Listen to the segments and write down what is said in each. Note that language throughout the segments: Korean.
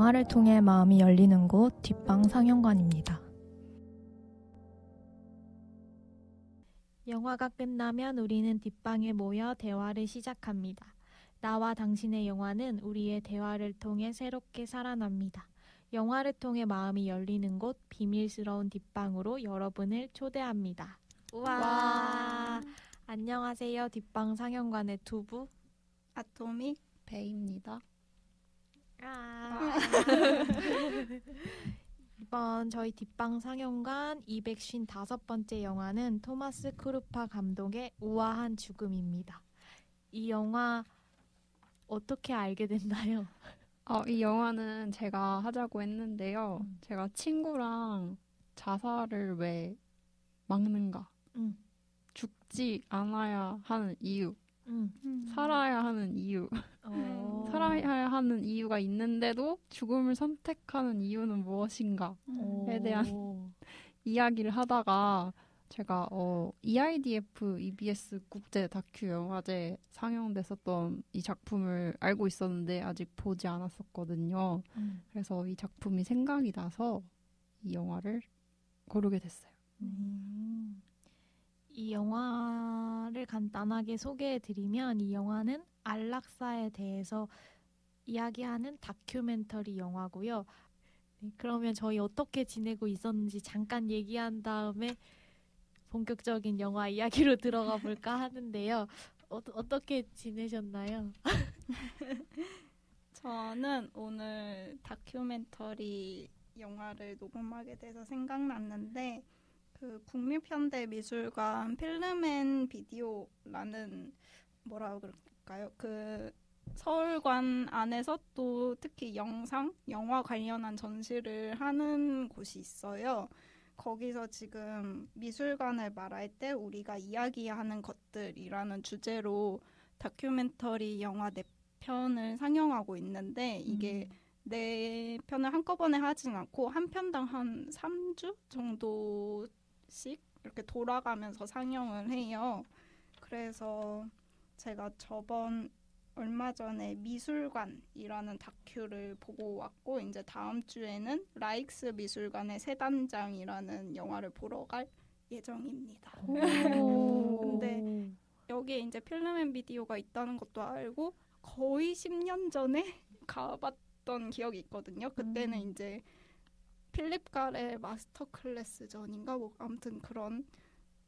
영화를 통해 마음이 열리는 곳 뒷방 상영관입니다. 영화가 끝나면 우리는 뒷방에 모여 대화를 시작합니다. 나와 당신의 영화는 우리의 대화를 통해 새롭게 살아납니다. 영화를 통해 마음이 열리는 곳 비밀스러운 뒷방으로 여러분을 초대합니다. 우와! 안녕하세요. 뒷방 상영관의 두부 아토미 베이입니다. 이번 저희 뒷방 상영관 255번째 영화는 토마스 크루파 감독의 우아한 죽음입니다. 이 영화 어떻게 알게 됐나요? 이 영화는 제가 하자고 했는데요. 제가 친구랑 자살을 왜 막는가? 죽지 않아야 하는 이유, 살아야 하는 이유, 살아야 하는 이유가 있는데도 죽음을 선택하는 이유는 무엇인가에 대한 이야기를 하다가 제가 EIDF EBS 국제 다큐 영화제 상영됐었던 이 작품을 알고 있었는데 아직 보지 않았었거든요. 그래서 이 작품이 생각이 나서 이 영화를 고르게 됐어요. 이 영화를 간단하게 소개해드리면 이 영화는 안락사에 대해서 이야기하는 다큐멘터리 영화고요. 네, 그러면 저희 어떻게 지내고 있었는지 잠깐 얘기한 다음에 본격적인 영화 이야기로 들어가 볼까 하는데요. 어떻게 지내셨나요? 저는 오늘 다큐멘터리 영화를 녹음하게 돼서 생각났는데 그 국립현대미술관 필름앤비디오라는 뭐라고 그럴까요? 그 서울관 안에서 또 특히 영화 관련한 전시를 하는 곳이 있어요. 거기서 지금 미술관을 말할 때 우리가 이야기하는 것들이라는 주제로 다큐멘터리 영화 4편을 상영하고 있는데 이게 4편을 한꺼번에 하진 않고 한 편당 한 3주 정도씩 이렇게 돌아가면서 상영을 해요. 그래서 제가 얼마 전에 미술관이라는 다큐를 보고 왔고 이제 다음 주에는 라익스 미술관의 새 단장이라는 영화를 보러 갈 예정입니다. 근데 여기에 이제 필름앤비디오가 있다는 것도 알고 거의 10년 전에 가봤던 기억이 있거든요. 그때는 이제 필립 갈의 마스터 클래스 전인가 뭐 아무튼 그런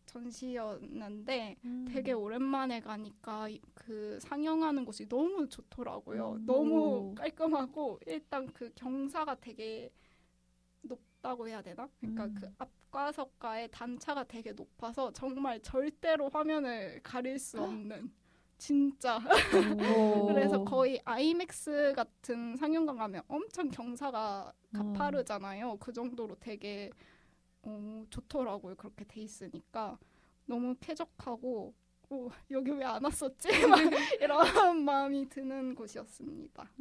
전시였는데 되게 오랜만에 가니까 그 상영하는 곳이 너무 좋더라고요. 너무 깔끔하고 일단 그 경사가 되게 높다고 해야 되나? 그러니까 그 앞과석과의 단차가 되게 높아서 정말 절대로 화면을 가릴 수 없는 진짜 그래서 거의 아이맥스 같은 상영관 가면 엄청 경사가 가파르잖아요. 그 정도로 되게 좋더라고요. 그렇게 돼 있으니까 너무 쾌적하고 여기 왜 안 왔었지? 막 이런 마음이 드는 곳이었습니다.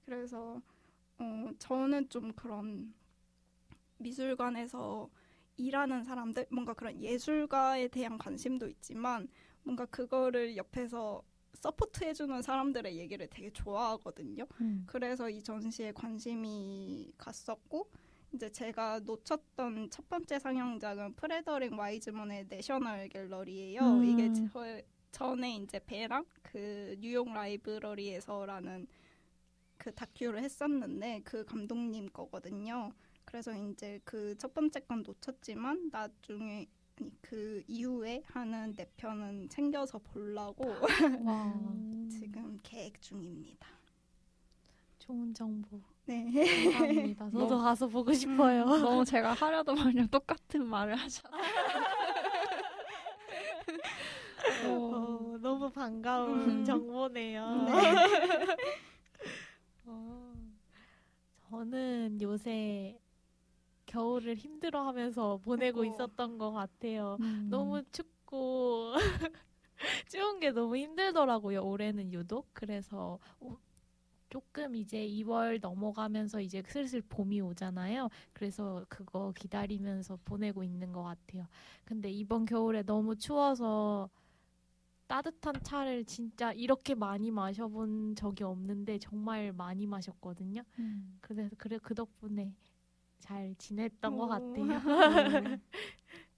그래서 저는 좀 그런 미술관에서 일하는 사람들 뭔가 그런 예술가에 대한 관심도 있지만 뭔가 그거를 옆에서 서포트해주는 사람들의 얘기를 되게 좋아하거든요. 그래서 이 전시에 관심이 갔었고 이제 제가 놓쳤던 첫 번째 상영작은 프레더릭 와이즈먼의 내셔널 갤러리예요. 이게 전에 이제 배랑 그 뉴욕 라이브러리에서라는 그 다큐를 했었는데 그 감독님 거거든요. 그래서 이제 그 첫 번째 건 놓쳤지만 나중에 그 이후에 하는 4편은 챙겨서 보려고 지금 계획 중입니다. 좋은 정보. 네. 감사합니다. 저도 가서 보고 싶어요. 너무 제가 하려다 말려 똑같은 말을 하잖아요. 너무 반가운 정보네요. 네. 저는 요새 겨울을 힘들어하면서 보내고 있었던 것 같아요. 너무 춥고 추운 게 너무 힘들더라고요. 올해는 유독. 그래서 조금 이제 2월 넘어가면서 이제 슬슬 봄이 오잖아요. 그래서 그거 기다리면서 보내고 있는 것 같아요. 근데 이번 겨울에 너무 추워서 따뜻한 차를 진짜 이렇게 많이 마셔본 적이 없는데 정말 많이 마셨거든요. 그래서 그 덕분에 잘 지냈던 것 같아요.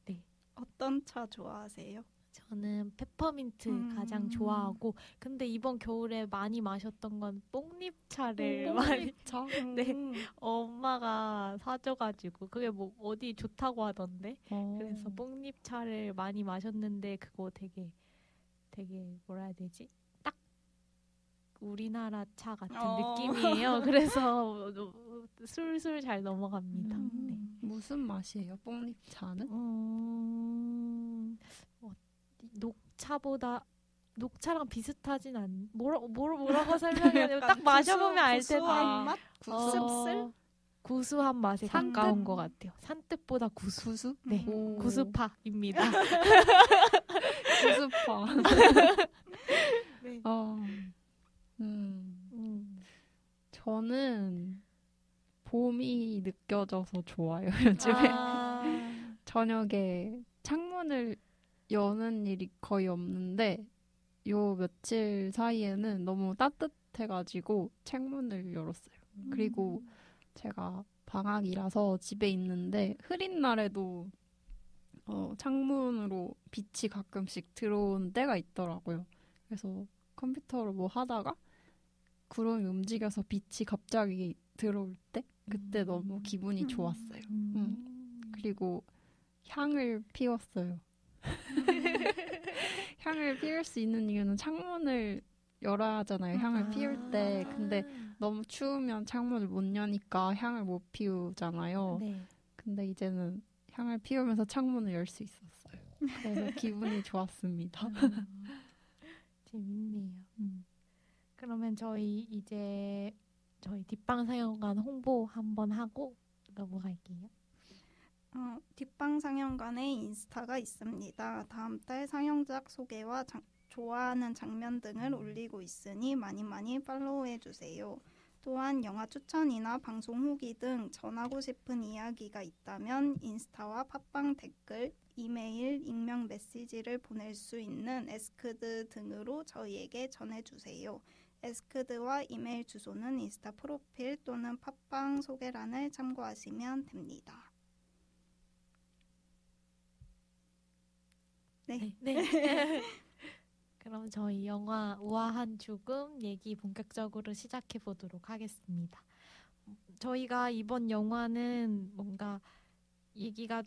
네. 어떤 차 좋아하세요? 저는 페퍼민트 가장 좋아하고 근데 이번 겨울에 많이 마셨던 건 뽕잎차를 많이 차? 네. 엄마가 사줘가지고 그게 뭐 어디 좋다고 하던데 그래서 뽕잎차를 많이 마셨는데 그거 되게 뭐라 해야 되지? 딱 우리나라 차 같은 느낌이에요. 그래서 술술 잘 넘어갑니다. 네. 무슨 맛이에요? 뽕잎차는? 녹차랑 비슷하진 않. 뭐라고 설명해야 돼요? 딱 마셔보면 알 텐데. 구수한 맛? 씁쓸? 구수한 맛에 산뜻? 가까운 것 같아요. 산뜻보다 구수? 네, 오. 구수파입니다. 구수파. 네. 저는 봄이 느껴져서 좋아요. 요즘에 저녁에 창문을 여는 일이 거의 없는데 요 며칠 사이에는 너무 따뜻해가지고 창문을 열었어요. 그리고 제가 방학이라서 집에 있는데 흐린 날에도 창문으로 빛이 가끔씩 들어온 때가 있더라고요. 그래서 컴퓨터로 뭐 하다가 구름이 움직여서 빛이 갑자기 들어올 때 그때 너무 기분이 좋았어요. 그리고 향을 피웠어요. 향을 피울 수 있는 이유는 창문을 열어야 하잖아요. 향을 피울 때. 근데 너무 추우면 창문을 못 여니까 향을 못 피우잖아요. 네. 근데 이제는 향을 피우면서 창문을 열 수 있었어요. 그래서 기분이 좋았습니다. 재밌네요. 그러면 저희 뒷방상영관 홍보 한번 하고 넘어갈게요. 뒷방상영관에 인스타가 있습니다. 다음 달 상영작 소개와 좋아하는 장면 등을 올리고 있으니 많이 팔로우해주세요. 또한 영화 추천이나 방송 후기 등 전하고 싶은 이야기가 있다면 인스타와 팟빵 댓글, 이메일, 익명 메시지를 보낼 수 있는 에스크드 등으로 저희에게 전해주세요. 에스크드와 이메일 주소는 인스타 프로필 또는 팟빵 소개란을 참고하시면 됩니다. 네. 그럼 저희 영화 우아한 죽음 얘기 본격적으로 시작해 보도록 하겠습니다. 저희가 이번 영화는 뭔가 얘기가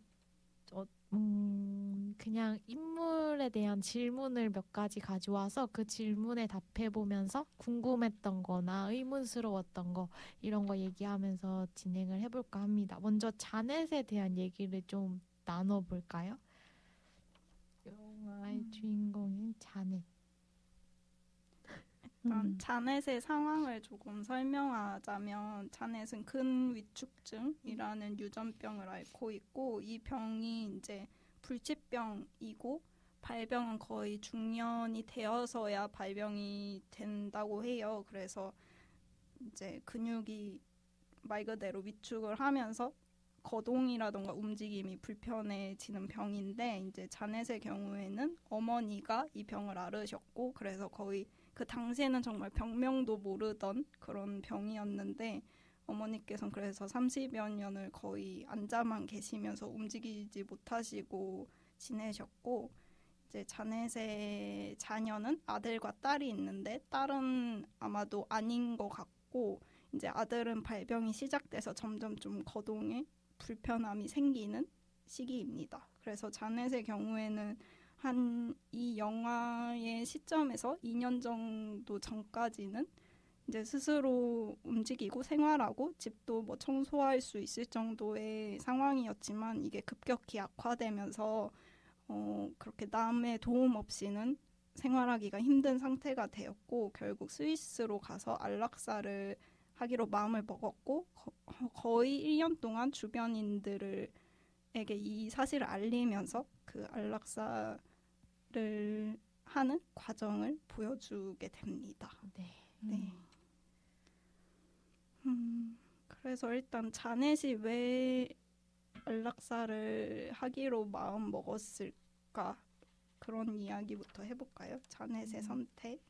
그냥 인물에 대한 질문을 몇 가지 가져와서 그 질문에 답해 보면서 궁금했던 거나 의문스러웠던 거 이런 거 얘기하면서 진행을 해볼까 합니다. 먼저 자넷에 대한 얘기를 좀 나눠볼까요? 영화의 주인공인 자넷. 일단 자넷의 상황을 조금 설명하자면 자넷은 근위축증이라는 유전병을 앓고 있고 이 병이 이제 불치병이고 발병은 거의 중년이 되어서야 발병이 된다고 해요. 그래서 이제 근육이 말 그대로 위축을 하면서 거동이라던가 움직임이 불편해지는 병인데 이제 자넷의 경우에는 어머니가 이 병을 앓으셨고 그래서 거의 그 당시에는 정말 병명도 모르던 그런 병이었는데 어머니께서는 그래서 30여 년을 거의 앉아만 계시면서 움직이지 못하시고 지내셨고 이제 자넷의 자녀는 아들과 딸이 있는데 딸은 아마도 아닌 것 같고 이제 아들은 발병이 시작돼서 점점 좀 거동에 불편함이 생기는 시기입니다. 그래서 자넷의 경우에는 이 영화의 시점에서 2년 정도 전까지는 이제 스스로 움직이고 생활하고 집도 뭐 청소할 수 있을 정도의 상황이었지만 이게 급격히 악화되면서 그렇게 남의 도움 없이는 생활하기가 힘든 상태가 되었고 결국 스위스로 가서 안락사를 하기로 마음을 먹었고 거의 1년 동안 주변인들에게 이 사실을 알리면서 그 안락사를 하는 과정을 보여주게 됩니다. 네. 그래서 일단 자넷이 왜 안락사를 하기로 마음 먹었을까에 그런 이야기부터 해볼까요? 자넷의 선택.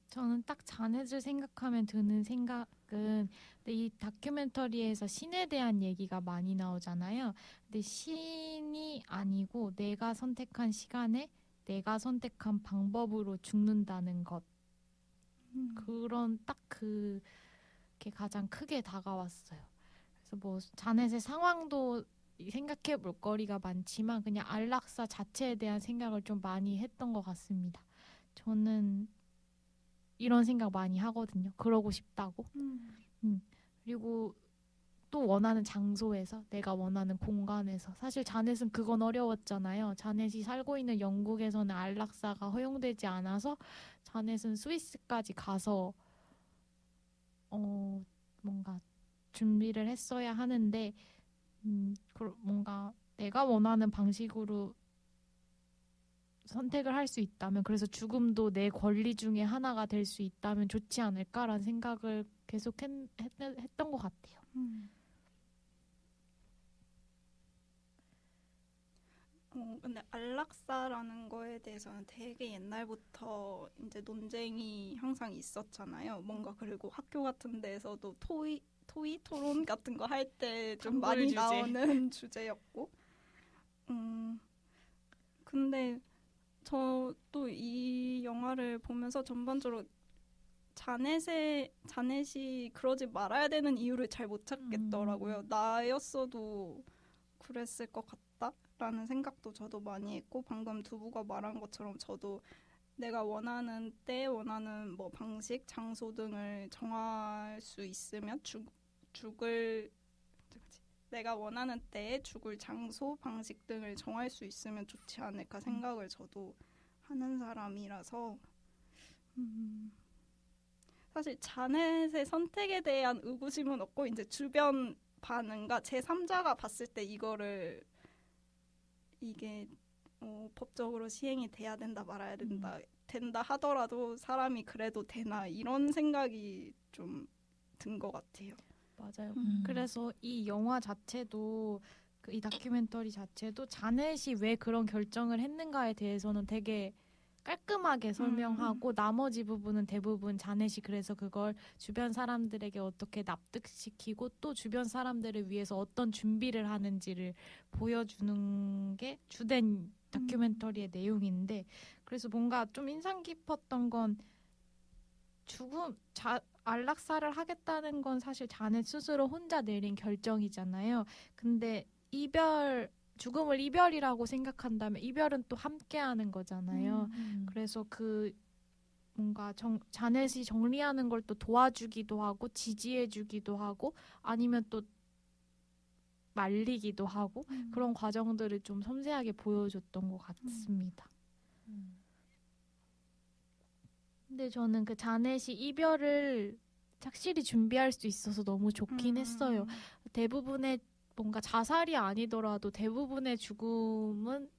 저는 딱 자넷을 생각하면 드는 생각은 근데 이 다큐멘터리에서 신에 대한 얘기가 많이 나오잖아요. 근데 신이 아니고 내가 선택한 시간에 내가 선택한 방법으로 죽는다는 것. 그런 딱 그게 가장 크게 다가왔어요. 그래서 뭐 자넷의 상황도 생각해 볼 거리가 많지만 그냥 안락사 자체에 대한 생각을 좀 많이 했던 것 같습니다. 저는 이런 생각 많이 하거든요. 그러고 싶다고. 그리고 또 원하는 장소에서 내가 원하는 공간에서 사실 자넷은 그건 어려웠잖아요. 자넷이 살고 있는 영국에서는 안락사가 허용되지 않아서 자넷은 스위스까지 가서 뭔가 준비를 했어야 하는데 뭔가 내가 원하는 방식으로 선택을 할 수 있다면 그래서 죽음도 내 권리 중에 하나가 될 수 있다면 좋지 않을까라는 생각을 계속 했던 것 같아요. 근데 안락사라는 거에 대해서는 되게 옛날부터 이제 논쟁이 항상 있었잖아요. 뭔가 그리고 학교 같은 데에서도 토의 토론 같은 거 할 때 좀 많이 주제. 나오는 주제였고. 근데 저도 이 영화를 보면서 전반적으로 자넷이 그러지 말아야 되는 이유를 잘 못 찾겠더라고요. 나였어도 그랬을 것 같다라는 생각도 저도 많이 했고 방금 두부가 말한 것처럼 저도 내가 원하는 때 원하는 뭐 방식, 장소 등을 정할 수 있으면 내가 원하는 때에 죽을 장소, 방식 등을 정할 수 있으면 좋지 않을까 생각을 저도 하는 사람이라서 사실 자넷의 선택에 대한 의구심은 없고 이제 주변 반응과 제3자가 봤을 때 이게 법적으로 시행이 돼야 된다 말아야 된다 하더라도 사람이 그래도 되나 이런 생각이 좀 든 것 같아요. 맞아요. 그래서 이 영화 자체도 이 다큐멘터리 자체도 자넷이 왜 그런 결정을 했는가에 대해서는 되게 깔끔하게 설명하고 나머지 부분은 대부분 자넷이 그래서 그걸 주변 사람들에게 어떻게 납득시키고 또 주변 사람들을 위해서 어떤 준비를 하는지를 보여주는 게 주된 다큐멘터리의 내용인데 그래서 뭔가 좀 인상 깊었던 건 안락사를 하겠다는 건 사실 자넷 스스로 혼자 내린 결정이잖아요. 근데 죽음을 이별이라고 생각한다면 이별은 또 함께하는 거잖아요. 그래서 뭔가 자넷이 정리하는 걸 또 도와주기도 하고 지지해주기도 하고 아니면 또 말리기도 하고 그런 과정들을 좀 섬세하게 보여줬던 것 같습니다. 근데 저는 그 자넷이 이별을 착실히 준비할 수 있어서 너무 좋긴 했어요. 대부분의 뭔가 자살이 아니더라도 대부분의 죽음은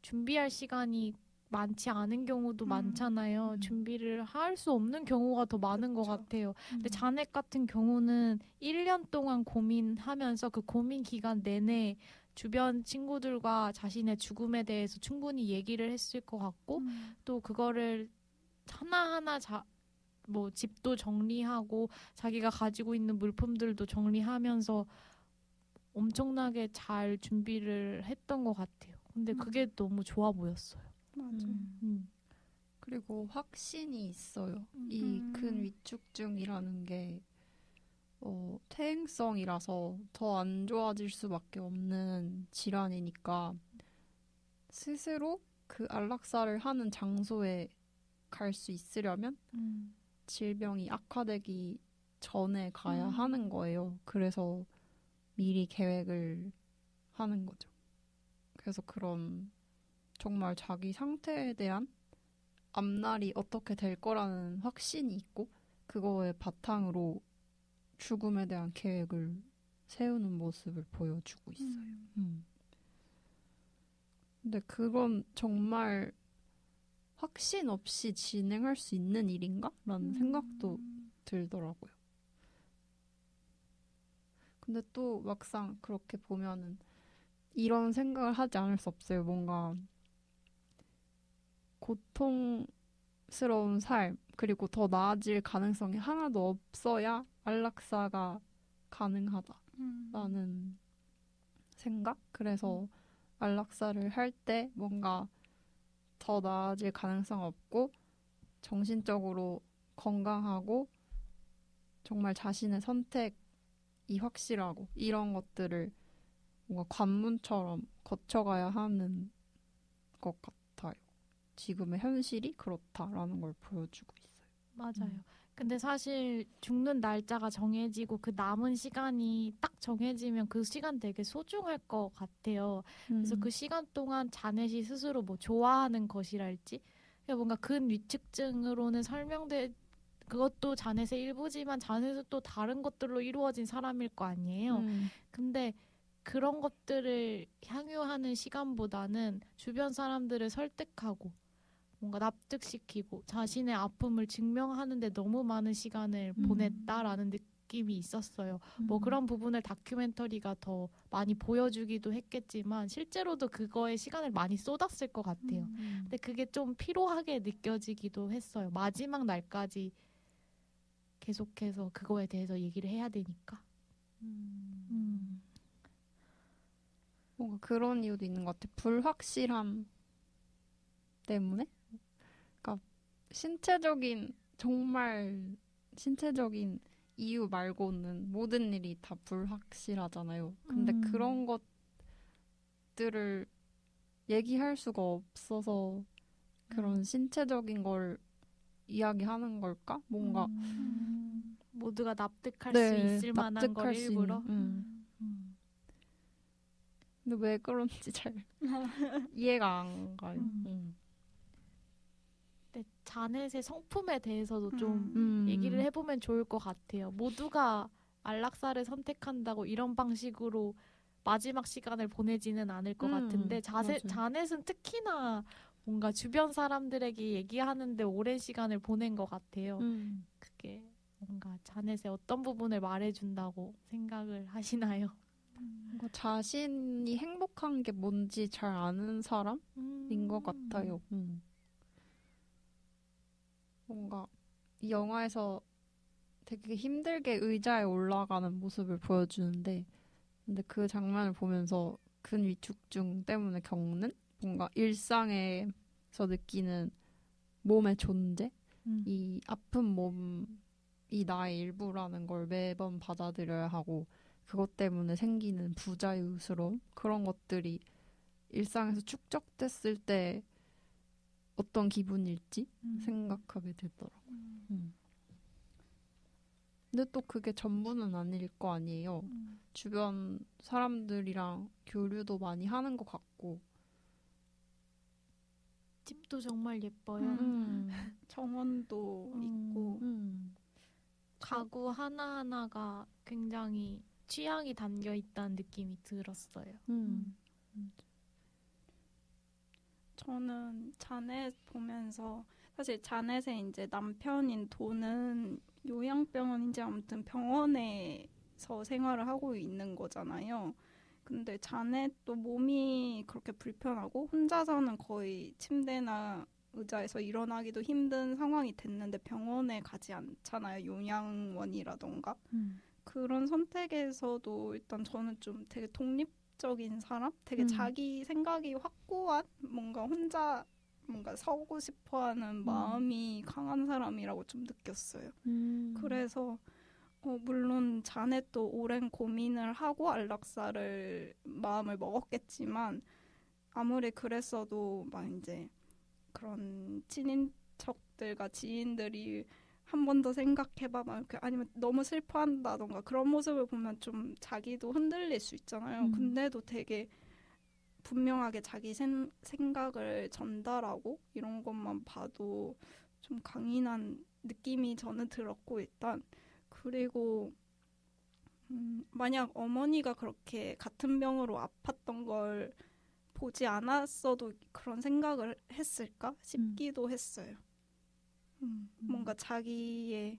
준비할 시간이 많지 않은 경우도 많잖아요. 준비를 할 수 없는 경우가 더 많은 것 같아요. 근데 자넷 같은 경우는 1년 동안 고민하면서 그 고민 기간 내내 주변 친구들과 자신의 죽음에 대해서 충분히 얘기를 했을 것 같고 또 그거를 하나하나 집도 정리하고 자기가 가지고 있는 물품들도 정리하면서 엄청나게 잘 준비를 했던 것 같아요. 근데 그게 너무 좋아 보였어요. 맞아요. 그리고 확신이 있어요. 이 근 위축증이라는 게 퇴행성이라서 더 안 좋아질 수밖에 없는 질환이니까 스스로 그 안락사를 하는 장소에 갈 수 있으려면 질병이 악화되기 전에 가야 하는 거예요. 그래서 미리 계획을 하는 거죠. 그래서 그런 정말 자기 상태에 대한 앞날이 어떻게 될 거라는 확신이 있고 그거에 바탕으로 죽음에 대한 계획을 세우는 모습을 보여주고 있어요. 근데 그건 정말 확신 없이 진행할 수 있는 일인가? 라는 생각도 들더라고요. 근데 또 막상 그렇게 보면은 이런 생각을 하지 않을 수 없어요. 뭔가 고통스러운 삶, 그리고 더 나아질 가능성이 하나도 없어야 안락사가 가능하다라는 생각? 그래서 안락사를 할 때 뭔가 더 나아질 가능성 없고 정신적으로 건강하고 정말 자신의 선택이 확실하고 이런 것들을 뭔가 관문처럼 거쳐가야 하는 것 같아요. 지금의 현실이 그렇다라는 걸 보여주고 있어요. 맞아요. 근데 사실 죽는 날짜가 정해지고 그 남은 시간이 딱 정해지면 그 시간 되게 소중할 것 같아요. 그래서 그 시간 동안 자넷이 스스로 뭐 좋아하는 것이랄지 뭔가 근위축증으로는 그것도 자넷의 일부지만 자넷은 또 다른 것들로 이루어진 사람일 거 아니에요. 근데 그런 것들을 향유하는 시간보다는 주변 사람들을 설득하고 뭔가 납득시키고 자신의 아픔을 증명하는데 너무 많은 시간을 보냈다라는 느낌이 있었어요. 뭐 그런 부분을 다큐멘터리가 더 많이 보여주기도 했겠지만 실제로도 그거에 시간을 많이 쏟았을 것 같아요. 근데 그게 좀 피로하게 느껴지기도 했어요. 마지막 날까지 계속해서 그거에 대해서 얘기를 해야 되니까. 뭔가 그런 이유도 있는 것 같아요. 불확실함 때문에? 그러니까 정말 신체적인 이유 말고는 모든 일이 다 불확실하잖아요. 근데 그런 것들을 얘기할 수가 없어서 그런 신체적인 걸 이야기하는 걸까? 뭔가 모두가 납득할 네, 수 있을 만한 걸 일부러. 근데 왜 그런지 잘 이해가 안 가요. 근데 자넷의 성품에 대해서도 좀 얘기를 해보면 좋을 것 같아요. 모두가 안락사를 선택한다고 이런 방식으로 마지막 시간을 보내지는 않을 것 같은데 자넷은 특히나 뭔가 주변 사람들에게 얘기하는데 오랜 시간을 보낸 것 같아요. 그게 뭔가 자넷의 어떤 부분을 말해준다고 생각을 하시나요? 뭔가 자신이 행복한 게 뭔지 잘 아는 사람인 것 같아요. 뭔가 이 영화에서 되게 힘들게 의자에 올라가는 모습을 보여주는데 근데 그 장면을 보면서 근위축증 때문에 겪는 뭔가 일상에서 느끼는 몸의 존재? 이 아픈 몸이 나의 일부라는 걸 매번 받아들여야 하고 그것 때문에 생기는 부자유스러움? 그런 것들이 일상에서 축적됐을 때 어떤 기분일지 생각하게 되더라고요. 근데 또 그게 전부는 아닐 거 아니에요. 주변 사람들이랑 교류도 많이 하는 것 같고 집도 정말 예뻐요. 정원도 있고 가구 하나하나가 굉장히 취향이 담겨 있다는 느낌이 들었어요. 저는 자넷 보면서 사실 자넷의 이제 남편인 도는 요양병원인지 아무튼 병원에서 생활을 하고 있는 거잖아요. 근데 자넷도 몸이 그렇게 불편하고 혼자서는 거의 침대나 의자에서 일어나기도 힘든 상황이 됐는데 병원에 가지 않잖아요. 요양원이라던가. 그런 선택에서도 일단 저는 좀 되게 독립적인 사람? 되게 자기 생각이 확고한 뭔가 혼자 뭔가 서고 싶어하는 마음이 강한 사람이라고 좀 느꼈어요. 그래서 물론 자넷도 오랜 고민을 하고 안락사를 마음을 먹었겠지만 아무리 그랬어도 막 이제 그런 친인척들과 지인들이 한 번 더 생각해봐 막 이렇게 아니면 너무 슬퍼한다던가 그런 모습을 보면 좀 자기도 흔들릴 수 있잖아요. 근데도 되게 분명하게 자기 생각을 전달하고 이런 것만 봐도 좀 강인한 느낌이 저는 들었고 일단 그리고 만약 어머니가 그렇게 같은 병으로 아팠던 걸 보지 않았어도 그런 생각을 했을까 싶기도 했어요. 뭔가 자기의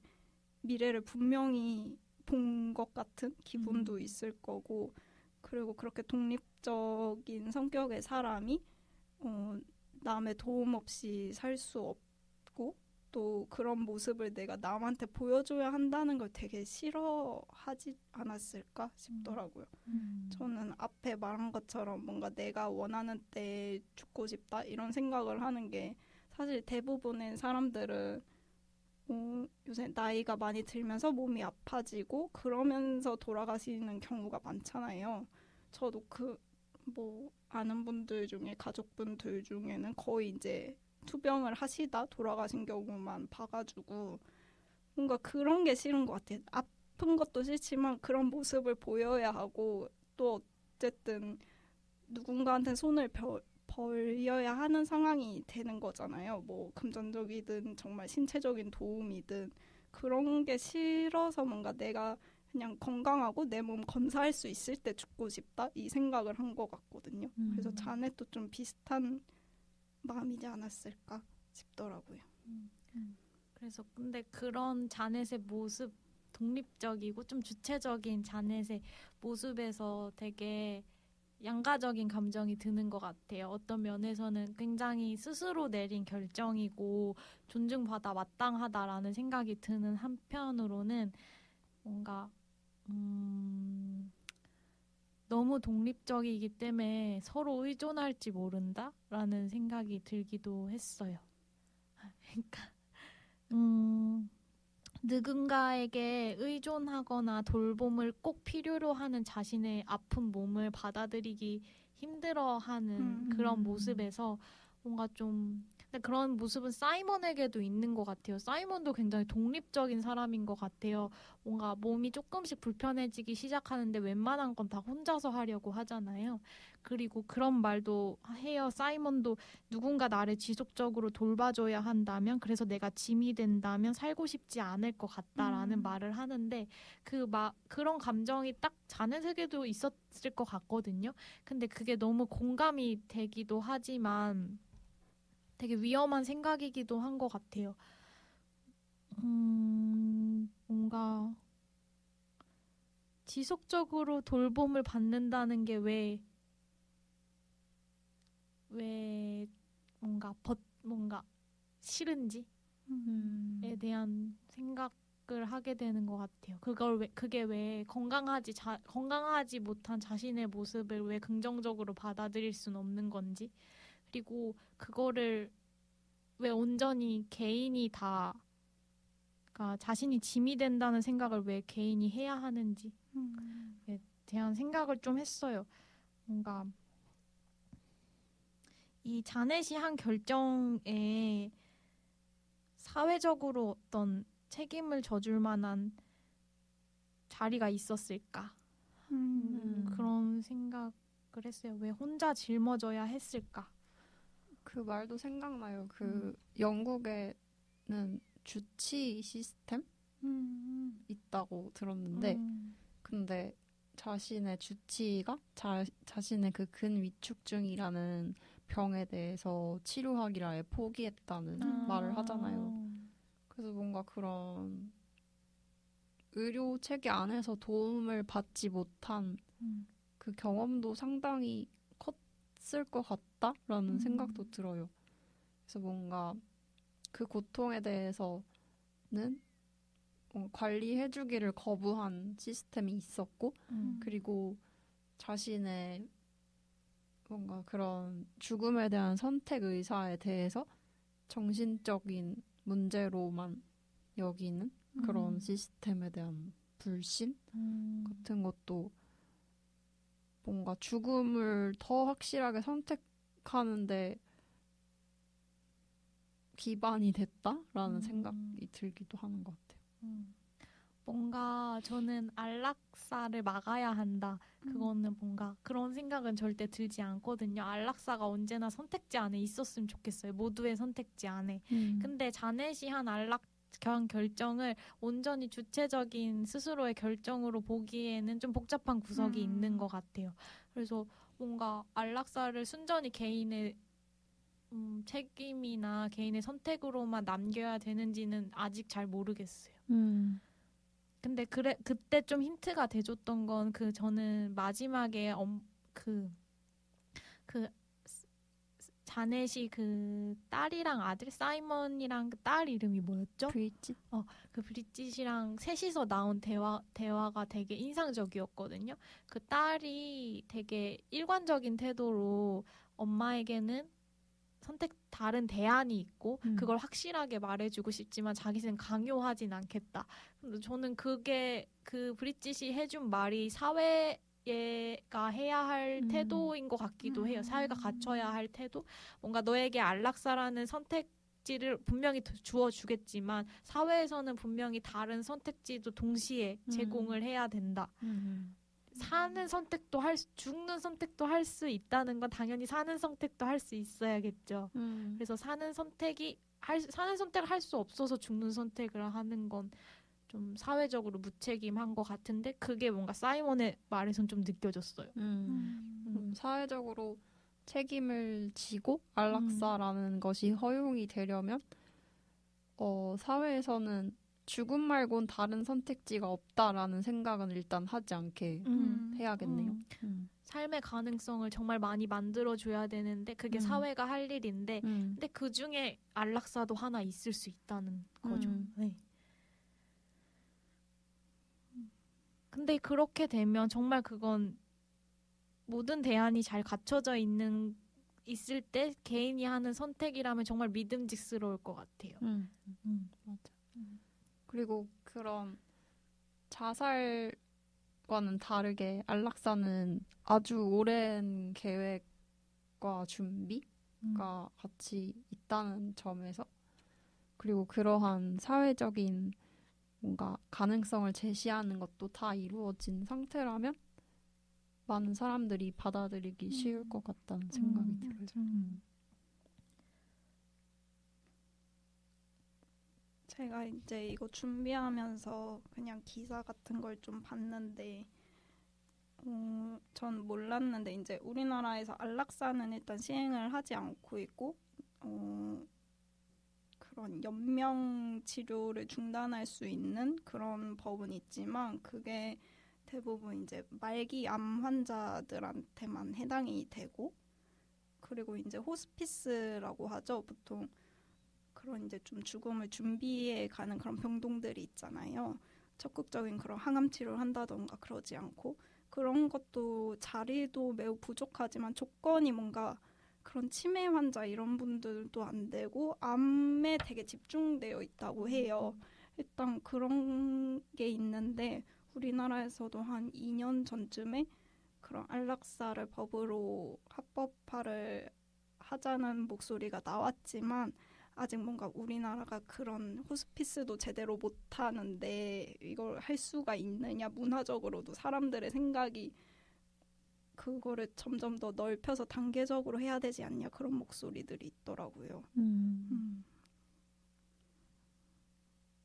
미래를 분명히 본 것 같은 기분도 있을 거고 그리고 그렇게 독립적인 성격의 사람이 남의 도움 없이 살 수 없고 또 그런 모습을 내가 남한테 보여줘야 한다는 걸 되게 싫어하지 않았을까 싶더라고요. 저는 앞에 말한 것처럼 뭔가 내가 원하는 때 죽고 싶다 이런 생각을 하는 게 사실 대부분의 사람들은 요새 나이가 많이 들면서 몸이 아파지고 그러면서 돌아가시는 경우가 많잖아요. 저도 아는 분들 중에 가족분들 중에는 거의 이제 투병을 하시다 돌아가신 경우만 봐가지고 뭔가 그런 게 싫은 것 같아요. 아픈 것도 싫지만 그런 모습을 보여야 하고 또 어쨌든 누군가한테 손을 벌려야 하는 상황이 되는 거잖아요. 뭐 금전적이든 정말 신체적인 도움이든 그런 게 싫어서 뭔가 내가 그냥 건강하고 내 몸 검사할 수 있을 때 죽고 싶다 이 생각을 한 것 같거든요. 그래서 자넷도 좀 비슷한 마음이지 않았을까 싶더라고요. 그래서 근데 그런 자넷의 모습 독립적이고 좀 주체적인 자넷의 모습에서 되게 양가적인 감정이 드는 것 같아요. 어떤 면에서는 굉장히 스스로 내린 결정이고 존중받아 마땅하다라는 생각이 드는 한편으로는 뭔가 너무 독립적이기 때문에 서로 의존할지 모른다라는 생각이 들기도 했어요. 그러니까 누군가에게 의존하거나 돌봄을 꼭 필요로 하는 자신의 아픈 몸을 받아들이기 힘들어하는 그런 모습에서 뭔가 좀 근데 그런 모습은 사이먼에게도 있는 것 같아요. 사이먼도 굉장히 독립적인 사람인 것 같아요. 뭔가 몸이 조금씩 불편해지기 시작하는데 웬만한 건 다 혼자서 하려고 하잖아요. 그리고 그런 말도 해요. 사이먼도 누군가 나를 지속적으로 돌봐줘야 한다면 그래서 내가 짐이 된다면 살고 싶지 않을 것 같다라는 말을 하는데 그런 감정이 딱 자넷에게도 있었을 것 같거든요. 근데 그게 너무 공감이 되기도 하지만 되게 위험한 생각이기도 한 것 같아요. 뭔가 지속적으로 돌봄을 받는다는 게 왜 뭔가 싫은지에 대한 생각을 하게 되는 것 같아요. 그게 왜 건강하지 못한 자신의 모습을 왜 긍정적으로 받아들일 수는 없는 건지, 그리고 그거를 왜 온전히 개인이 그러니까 자신이 짐이 된다는 생각을 왜 개인이 해야 하는지에 대한 생각을 좀 했어요. 뭔가 이 자넷이 한 결정에 사회적으로 어떤 책임을 져줄 만한 자리가 있었을까? 그런 생각을 했어요. 왜 혼자 짊어져야 했을까? 그 말도 생각나요. 영국에는 주치 시스템 있다고 들었는데 근데 자신의 주치의가 자신의 그 근위축증이라는 병에 대해서 치료하기를 아예 포기했다는 말을 하잖아요. 그래서 뭔가 그런 의료 체계 안에서 도움을 받지 못한 그 경험도 상당히 컸을 것 같다라는 생각도 들어요. 그래서 뭔가 그 고통에 대해서는 관리해주기를 거부한 시스템이 있었고 그리고 자신의 뭔가 그런 죽음에 대한 선택 의사에 대해서 정신적인 문제로만 여기는 그런 시스템에 대한 불신 같은 것도 뭔가 죽음을 더 확실하게 선택하는데 기반이 됐다라는 생각이 들기도 하는 것 같아요. 뭔가 저는 안락사를 막아야 한다. 그거는 뭔가 그런 생각은 절대 들지 않거든요. 안락사가 언제나 선택지 안에 있었으면 좋겠어요. 모두의 선택지 안에. 근데 자넷이 한 결정을 온전히 주체적인 스스로의 결정으로 보기에는 좀 복잡한 구석이 있는 것 같아요. 그래서 뭔가 안락사를 순전히 개인의 책임이나 개인의 선택으로만 남겨야 되는지는 아직 잘 모르겠어요. 근데 그때 좀 힌트가 돼줬던 건 저는 마지막에 그 자넷이 그 딸이랑 아들 사이먼이랑 그 딸 이름이 뭐였죠? 브릿짓? 그 브리짓이랑 셋이서 나온 대화가 되게 인상적이었거든요. 그 딸이 되게 일관적인 태도로 엄마에게는 다른 대안이 있고 그걸 확실하게 말해주고 싶지만 자기는 강요하진 않겠다. 근데 저는 그게 그 브리짓이 해준 말이 사회가 해야 할 태도인 것 같기도 해요. 사회가 갖춰야 할 태도. 뭔가 너에게 안락사라는 선택지를 분명히 주어주겠지만 사회에서는 분명히 다른 선택지도 동시에 제공을 해야 된다. 사는 선택도 죽는 선택도 할 수 있다는 건 당연히 사는 선택도 할 수 있어야겠죠. 그래서 사는 선택을 할 수 없어서 죽는 선택을 하는 건 좀 사회적으로 무책임한 것 같은데 그게 뭔가 사이먼의 말에선 좀 느껴졌어요. 사회적으로 책임을 지고 안락사라는 것이 허용이 되려면 사회에서는 죽음 말곤 다른 선택지가 없다라는 생각은 일단 하지 않게 해야겠네요. 삶의 가능성을 정말 많이 만들어줘야 되는데 그게 사회가 할 일인데 근데 그중에 안락사도 하나 있을 수 있다는 거죠. 네. 근데 그렇게 되면 정말 그건 모든 대안이 잘 갖춰져 있을 때 개인이 하는 선택이라면 정말 믿음직스러울 것 같아요. 맞아. 그리고 그런 자살과는 다르게 안락사는 아주 오랜 계획과 준비가 같이 있다는 점에서 그리고 그러한 사회적인 뭔가 가능성을 제시하는 것도 다 이루어진 상태라면 많은 사람들이 받아들이기 쉬울 것 같다는 생각이 들어요. 제가 이제 이거 준비하면서 그냥 기사 같은 걸 좀 봤는데 전 몰랐는데 이제 우리나라에서 안락사는 일단 시행을 하지 않고 있고 그런 연명 치료를 중단할 수 있는 그런 법은 있지만 그게 대부분 이제 말기 암 환자들한테만 해당이 되고 그리고 이제 호스피스라고 하죠. 보통 그런 이제 좀 죽음을 준비해 가는 그런 병동들이 있잖아요. 적극적인 그런 항암 치료를 한다던가 그러지 않고 그런 것도 자리도 매우 부족하지만 조건이 뭔가 그런 치매 환자 이런 분들도 안 되고 암에 되게 집중되어 있다고 해요. 일단 그런 게 있는데 우리나라에서도 한 2년 전쯤에 그런 안락사를 법으로 합법화를 하자는 목소리가 나왔지만 아직 뭔가 우리나라가 그런 호스피스도 제대로 못하는데 이걸 할 수가 있느냐 문화적으로도 사람들의 생각이 그거를 점점 더 넓혀서 단계적으로 해야 되지 않냐 그런 목소리들이 있더라고요.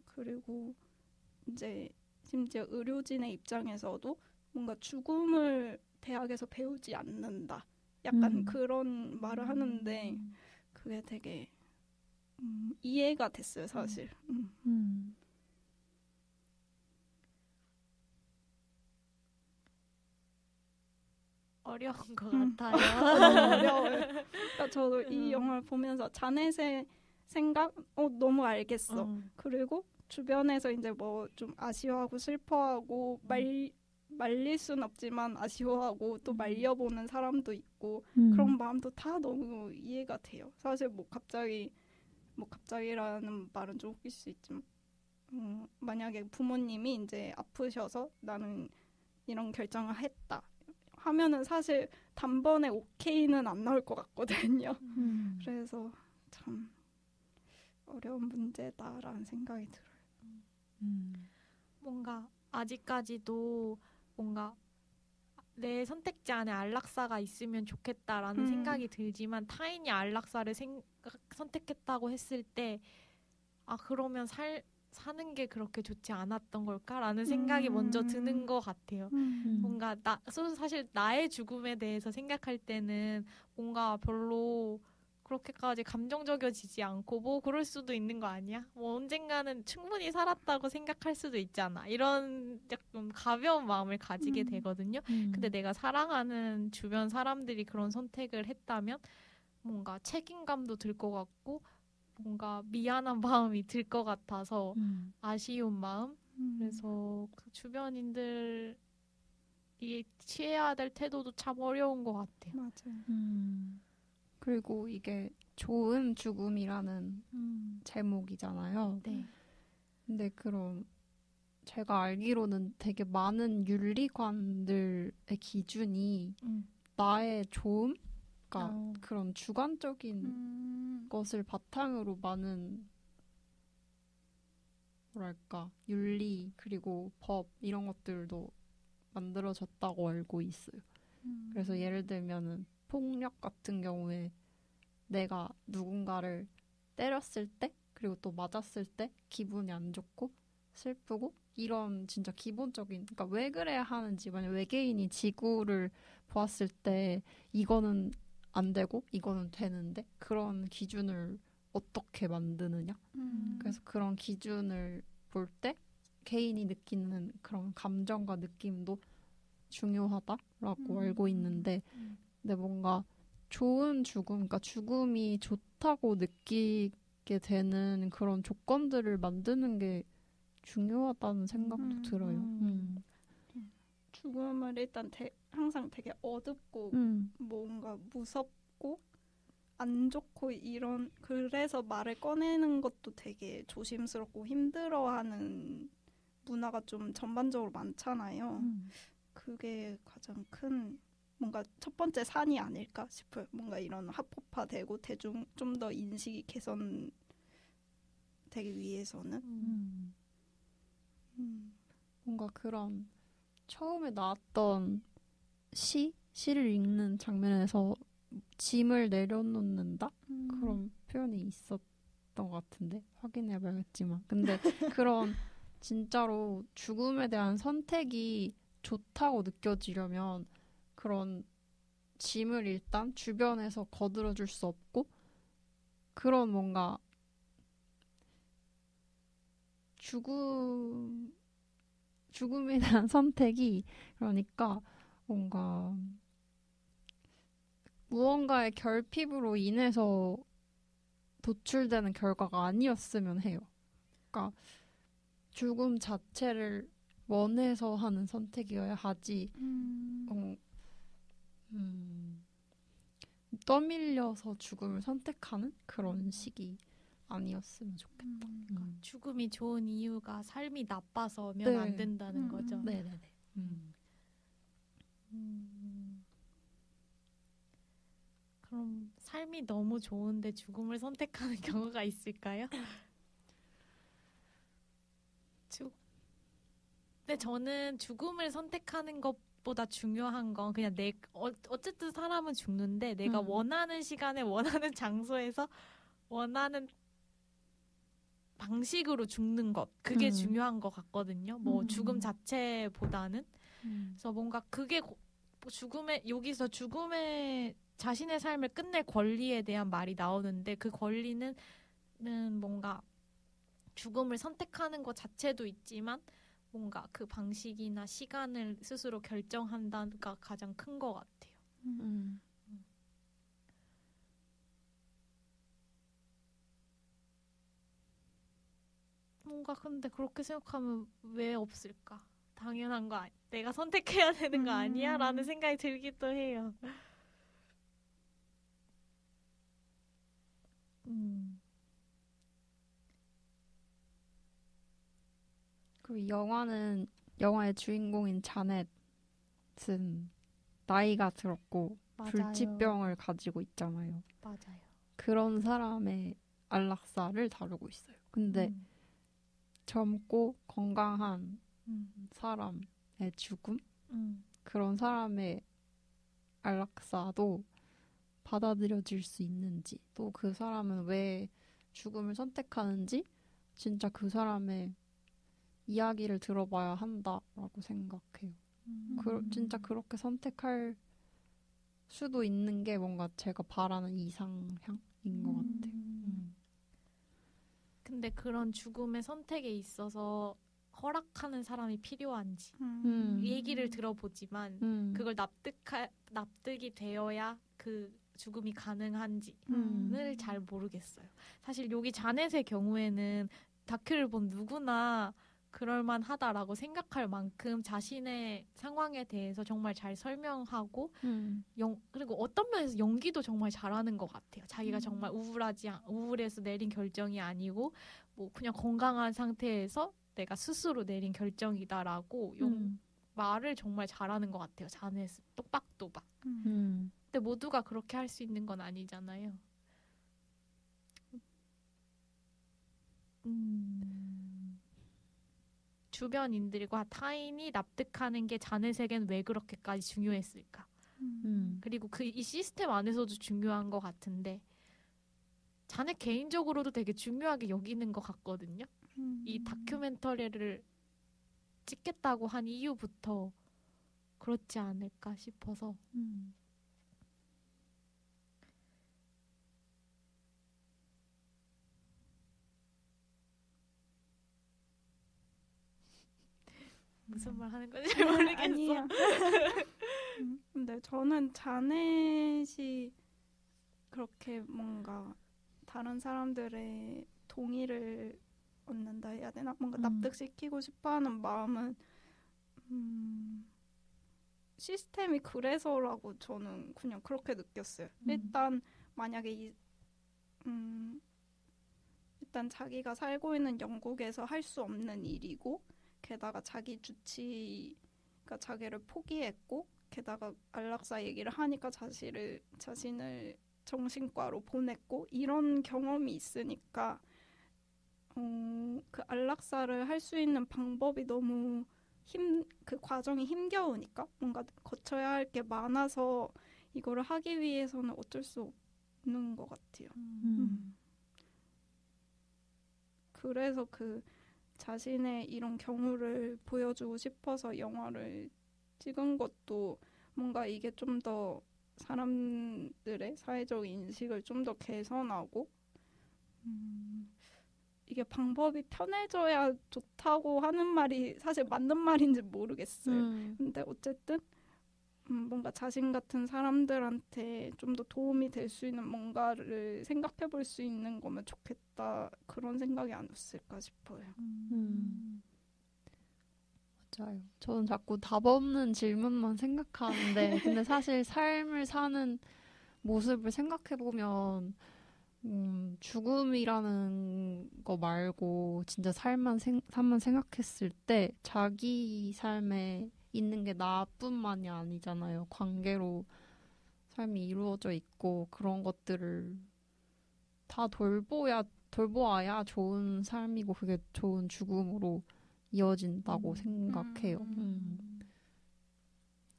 그리고 이제 심지어 의료진의 입장에서도 뭔가 죽음을 대학에서 배우지 않는다. 약간 그런 말을 하는데 그게 되게 이해가 됐어요, 사실. 어려운 것 같아요. 너무 어려워요. 그러니까 저도 이 영화를 보면서 자넷의 생각 너무 알겠어. 그리고 주변에서 이제 뭐 좀 아쉬워하고 슬퍼하고 말릴 순 없지만 아쉬워하고 또 말려보는 사람도 있고 그런 마음도 다 너무 이해가 돼요. 사실 뭐 갑자기라는 말은 좀 웃길 수 있지만 만약에 부모님이 이제 아프셔서 나는 이런 결정을 했다 하면은 사실 단번에 오케이는 안 나올 것 같거든요. 그래서 참 어려운 문제다라는 생각이 들어요. 뭔가 아직까지도 뭔가 내 선택지 안에 안락사가 있으면 좋겠다라는 생각이 들지만 타인이 안락사를 선택했다고 했을 때 그러면 사는 게 그렇게 좋지 않았던 걸까라는 생각이 먼저 드는 것 같아요. 뭔가 사실 나의 죽음에 대해서 생각할 때는 뭔가 별로 그렇게까지 감정적이어지지 않고 뭐 그럴 수도 있는 거 아니야? 뭐 언젠가는 충분히 살았다고 생각할 수도 있잖아. 이런 약간 가벼운 마음을 가지게 되거든요. 근데 내가 사랑하는 주변 사람들이 그런 선택을 했다면 뭔가 책임감도 들 것 같고 뭔가 미안한 마음이 들 것 같아서 아쉬운 마음. 그래서 그 주변인들이 취해야 될 태도도 참 어려운 것 같아요. 맞아요. 그리고 이게 좋은 죽음이라는 제목이잖아요. 네. 근데 그럼 제가 알기로는 되게 많은 윤리관들의 기준이 나의 좋음? 그러니까 그런 주관적인 것을 바탕으로 많은 뭐랄까 윤리 그리고 법 이런 것들도 만들어졌다고 알고 있어요. 그래서 예를 들면은 폭력 같은 경우에 내가 누군가를 때렸을 때 그리고 또 맞았을 때 기분이 안 좋고 슬프고 이런 진짜 기본적인 그러니까 왜 그래야 하는지 만약 외계인이 지구를 보았을 때 이거는 안 되고 이거는 되는데 그런 기준을 어떻게 만드느냐 그래서 그런 기준을 볼 때 개인이 느끼는 그런 감정과 느낌도 중요하다라고 알고 있는데 근데 뭔가 좋은 죽음, 그러니까 죽음이 좋다고 느끼게 되는 그런 조건들을 만드는 게 중요하다는 생각도 들어요. 죽음을 일단 항상 되게 어둡고 뭔가 무섭고 안 좋고 이런 그래서 말을 꺼내는 것도 되게 조심스럽고 힘들어하는 문화가 좀 전반적으로 많잖아요. 그게 가장 큰 뭔가 첫 번째 산이 아닐까 싶어요. 뭔가 이런 합법화되고 대중 좀 더 인식이 개선되기 위해서는 뭔가 그런 처음에 나왔던 시를 읽는 장면에서 짐을 내려놓는다? 그런 표현이 있었던 것 같은데 확인해봐야겠지만 근데 그런 진짜로 죽음에 대한 선택이 좋다고 느껴지려면 그런 짐을 일단 주변에서 거들어줄 수 없고 그런 뭔가 죽음에 대한 선택이 그러니까 뭔가 무언가의 결핍으로 인해서 도출되는 결과가 아니었으면 해요. 그러니까 죽음 자체를 원해서 하는 선택이어야 하지 떠밀려서 죽음을 선택하는 그런 식이 아니었으면 좋겠다. 죽음이 좋은 이유가 삶이 나빠서면 네. 안 된다는 거죠. 네네네. 그럼 삶이 너무 좋은데 죽음을 선택하는 경우가 있을까요? 근데 저는 죽음을 선택하는 것보다 중요한 건 그냥 어쨌든 사람은 죽는데 내가 원하는 시간에 원하는 장소에서 원하는 방식으로 죽는 것 그게 중요한 것 같거든요. 뭐 죽음 자체보다는 그래서 뭔가 그게 여기서 죽음의 자신의 삶을 끝낼 권리에 대한 말이 나오는데 그 권리는 뭔가 죽음을 선택하는 것 자체도 있지만 뭔가 그 방식이나 시간을 스스로 결정한다가 가장 큰 것 같아요. 뭔가 근데 그렇게 생각하면 왜 없을까? 당연한 거 내가 선택해야 되는 거 아니야? 라는 생각이 들기도 해요. 그리고 영화의 주인공인 자넷은 나이가 들었고 맞아요. 불치병을 가지고 있잖아요. 맞아요. 그런 사람의 안락사를 다루고 있어요. 근데 젊고 건강한 사람의 죽음? 그런 사람의 안락사도 받아들여질 수 있는지 또 그 사람은 왜 죽음을 선택하는지 진짜 그 사람의 이야기를 들어봐야 한다라고 생각해요. 진짜 그렇게 선택할 수도 있는 게 뭔가 제가 바라는 이상향? 것 같아요. 근데 그런 죽음의 선택에 있어서 허락하는 사람이 필요한지 얘기를 들어보지만 그걸 납득이 되어야 그 죽음이 가능한지를 잘 모르겠어요. 사실 여기 자넷의 경우에는 다큐를 본 누구나 그럴만하다라고 생각할 만큼 자신의 상황에 대해서 정말 잘 설명하고 그리고 어떤 면에서 연기도 정말 잘하는 것 같아요. 자기가 정말 우울해서 내린 결정이 아니고 뭐 그냥 건강한 상태에서 내가 스스로 내린 결정이다라고 말을 정말 잘하는 것 같아요. 자넷은 똑박또박. 근데 모두가 그렇게 할 수 있는 건 아니잖아요. 주변인들과 타인이 납득하는 게 자넷에겐 왜 그렇게까지 중요했을까? 그리고 이 시스템 안에서도 중요한 것 같은데 자넷 개인적으로도 되게 중요하게 여기는 것 같거든요. 이 다큐멘터리를 찍겠다고 한 이유부터 그렇지 않을까 싶어서 무슨 말 하는 건지 잘 모르겠어. 아니야. 근데 저는 자넷이 그렇게 뭔가 다른 사람들의 동의를 얻는다 해야 되나? 뭔가 납득시키고 싶어하는 마음은 시스템이 그래서라고 저는 그냥 그렇게 느꼈어요. 일단 만약에 일단 자기가 살고 있는 영국에서 할 수 없는 일이고 게다가 자기 주치가 자기를 포기했고 게다가 안락사 얘기를 하니까 자신을 정신과로 보냈고 이런 경험이 있으니까 그 안락사를 할 수 있는 방법이 너무 그 과정이 힘겨우니까 뭔가 거쳐야 할 게 많아서 이거를 하기 위해서는 어쩔 수 없는 것 같아요. 그래서 그 자신의 이런 경우를 보여주고 싶어서 영화를 찍은 것도 뭔가 이게 좀 더 사람들의 사회적 인식을 좀 더 개선하고 이게 방법이 편해져야 좋다고 하는 말이 사실 맞는 말인지 모르겠어요. 근데 어쨌든 뭔가 자신 같은 사람들한테 좀 더 도움이 될 수 있는 뭔가를 생각해 볼 수 있는 거면 좋겠다. 그런 생각이 아니었을까 싶어요. 맞아요. 저는 자꾸 답 없는 질문만 생각하는데 근데 사실 삶을 사는 모습을 생각해보면 죽음이라는 거 말고 진짜 삶만 생각했을 때 자기 삶에 있는 게 나뿐만이 아니잖아요. 관계로 삶이 이루어져 있고 그런 것들을 다 돌보아야 좋은 삶이고 그게 좋은 죽음으로 이어진다고 생각해요.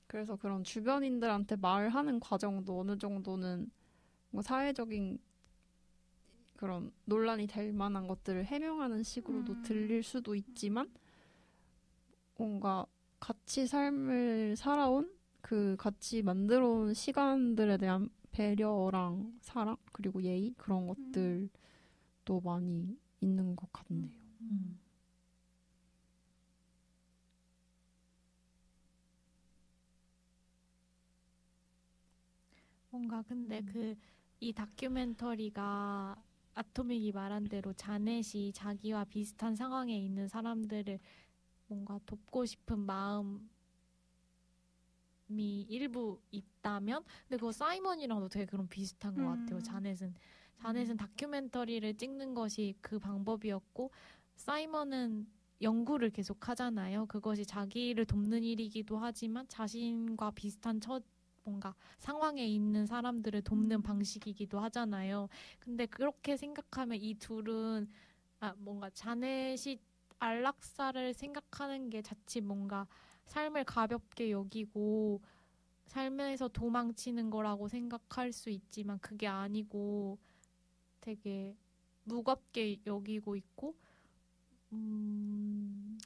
그래서 그런 주변인들한테 말하는 과정도 어느 정도는 뭐 사회적인 그런 논란이 될 만한 것들을 해명하는 식으로도 들릴 수도 있지만 뭔가 같이 삶을 살아온 그 같이 만들어온 시간들에 대한 배려랑 사랑 그리고 예의 그런 것들도 많이 있는 것 같네요. 뭔가 근데 이 다큐멘터리가 아토믹이 말한 대로 자넷이 자기와 비슷한 상황에 있는 사람들을 뭔가 돕고 싶은 마음이 일부 있다면 근데 그거 사이먼이랑도 되게 그런 비슷한 것 같아요. 자넷은 다큐멘터리를 찍는 것이 그 방법이었고 사이먼은 연구를 계속 하잖아요. 그것이 자기를 돕는 일이기도 하지만 자신과 비슷한 뭔가 상황에 있는 사람들을 돕는 방식이기도 하잖아요. 근데 그렇게 생각하면 이 둘은 뭔가 자넷이 안락사를 생각하는 게 자칫 뭔가 삶을 가볍게 여기고 삶에서 도망치는 거라고 생각할 수 있지만 그게 아니고 되게 무겁게 여기고 있고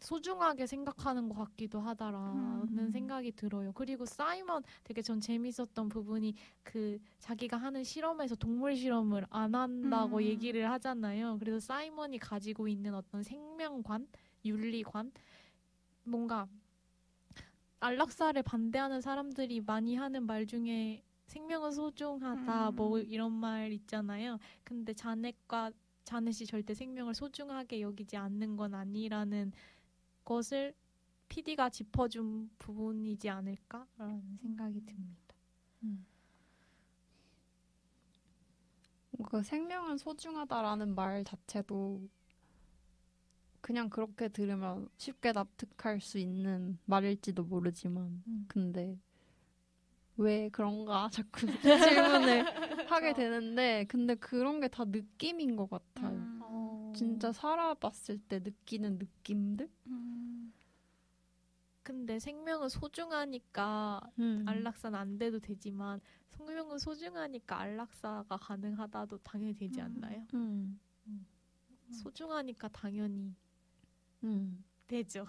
소중하게 생각하는 것 같기도 하다라는 생각이 들어요. 그리고 사이먼 되게 전 재밌었던 부분이 그 자기가 하는 실험에서 동물 실험을 안 한다고 얘기를 하잖아요. 그래서 사이먼이 가지고 있는 어떤 생명관, 윤리관, 뭔가 안락사를 반대하는 사람들이 많이 하는 말 중에 생명은 소중하다 뭐 이런 말 있잖아요. 근데 자넷이 절대 생명을 소중하게 여기지 않는 건 아니라는 것을 PD가 짚어준 부분이지 않을까라는 생각이 듭니다. 그 생명은 소중하다라는 말 자체도 그냥 그렇게 들으면 쉽게 납득할 수 있는 말일지도 모르지만 근데 왜 그런가 자꾸 질문을 하게 되는데 근데 그런 게 다 느낌인 것 같아요. 진짜 살아봤을 때 느끼는 느낌들? 근데 생명은 소중하니까 안락사는 안 돼도 되지만 생명은 소중하니까 안락사가 가능하다도 당연히 되지 않나요? 소중하니까 당연히 되죠.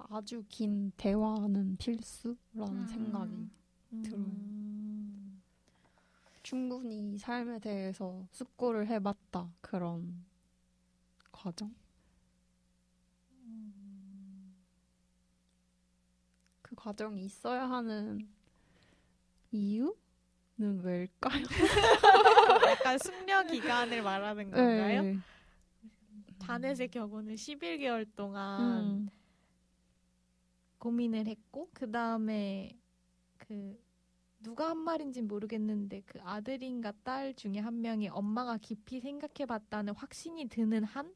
아주 긴 대화는 필수라는 생각이 들어요. 충분히 삶에 대해서 숙고를 해봤다. 그런 과정? 그 과정이 있어야 하는 이유는 왜일까요? 약간 숙려 기간을 말하는 건가요? 네. 자넷의 경우는 11개월 동안 고민을 했고 그 다음에 그 누가 한 말인지는 모르겠는데 그 아들인가 딸 중에 한 명이 엄마가 깊이 생각해봤다는 확신이 드는 한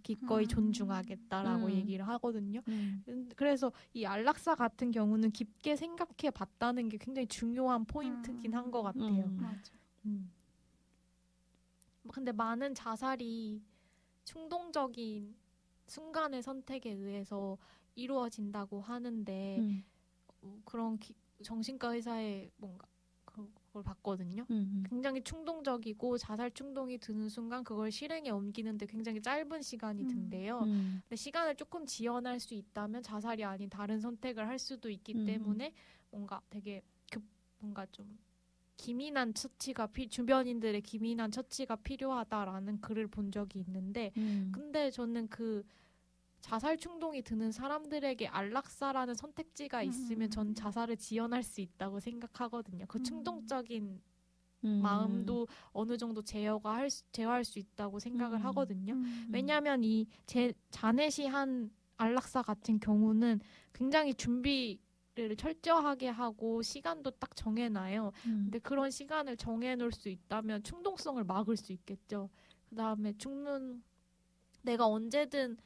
기꺼이 존중하겠다라고 얘기를 하거든요. 그래서 이 안락사 같은 경우는 깊게 생각해봤다는 게 굉장히 중요한 포인트긴 한 것 같아요. 맞아. 근데 많은 자살이 충동적인 순간의 선택에 의해서 이루어진다고 하는데 그런 정신과 의사의 뭔가 그걸 봤거든요. 굉장히 충동적이고 자살 충동이 드는 순간 그걸 실행에 옮기는데 굉장히 짧은 시간이 든대요. 근데 시간을 조금 지연할 수 있다면 자살이 아닌 다른 선택을 할 수도 있기 때문에 뭔가 되게 뭔가 좀 기민한 처치가 주변인들의 기민한 처치가 필요하다라는 글을 본 적이 있는데 근데 저는 그 자살 충동이 드는 사람들에게 안락사라는 선택지가 있으면 전 자살을 지연할 수 있다고 생각하거든요. 그 충동적인 마음도 어느 정도 제어할 수 있다고 생각을 하거든요. 왜냐하면 이 자넷이 한 안락사 같은 경우는 굉장히 준비를 철저하게 하고 시간도 딱 정해놔요. 근데 그런 시간을 정해놓을 수 있다면 충동성을 막을 수 있겠죠. 그 다음에 내가 언제든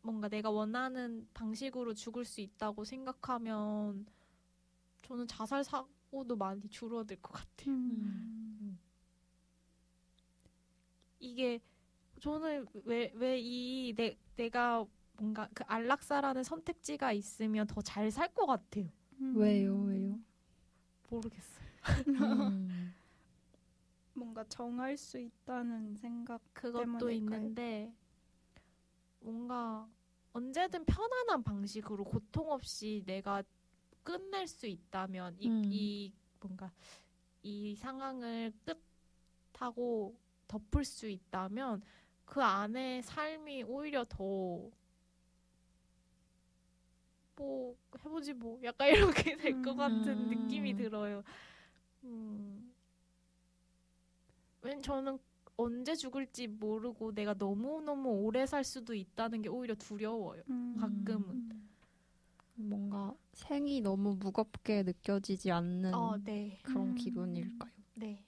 뭔가 내가 원하는 방식으로 죽을 수 있다고 생각하면 저는 자살 사고도 많이 줄어들 것 같아요. 이게 저는 내가 뭔가 그 안락사라는 선택지가 있으면 더 잘 살 것 같아요. 왜요? 모르겠어요. 뭔가 정할 수 있다는 생각 그것도 때문일까요? 있는데 뭔가 언제든 편안한 방식으로 고통 없이 내가 끝낼 수 있다면 뭔가 이 상황을 끝하고 덮을 수 있다면 그 안에 삶이 오히려 더 뭐 해보지 뭐 약간 이렇게 될 것 같은 느낌이 들어요. 왠 저는 언제 죽을지 모르고 내가 너무너무 오래 살 수도 있다는 게 오히려 두려워요. 가끔은. 뭔가 생이 너무 무겁게 느껴지지 않는 네. 그런 기분일까요? 네.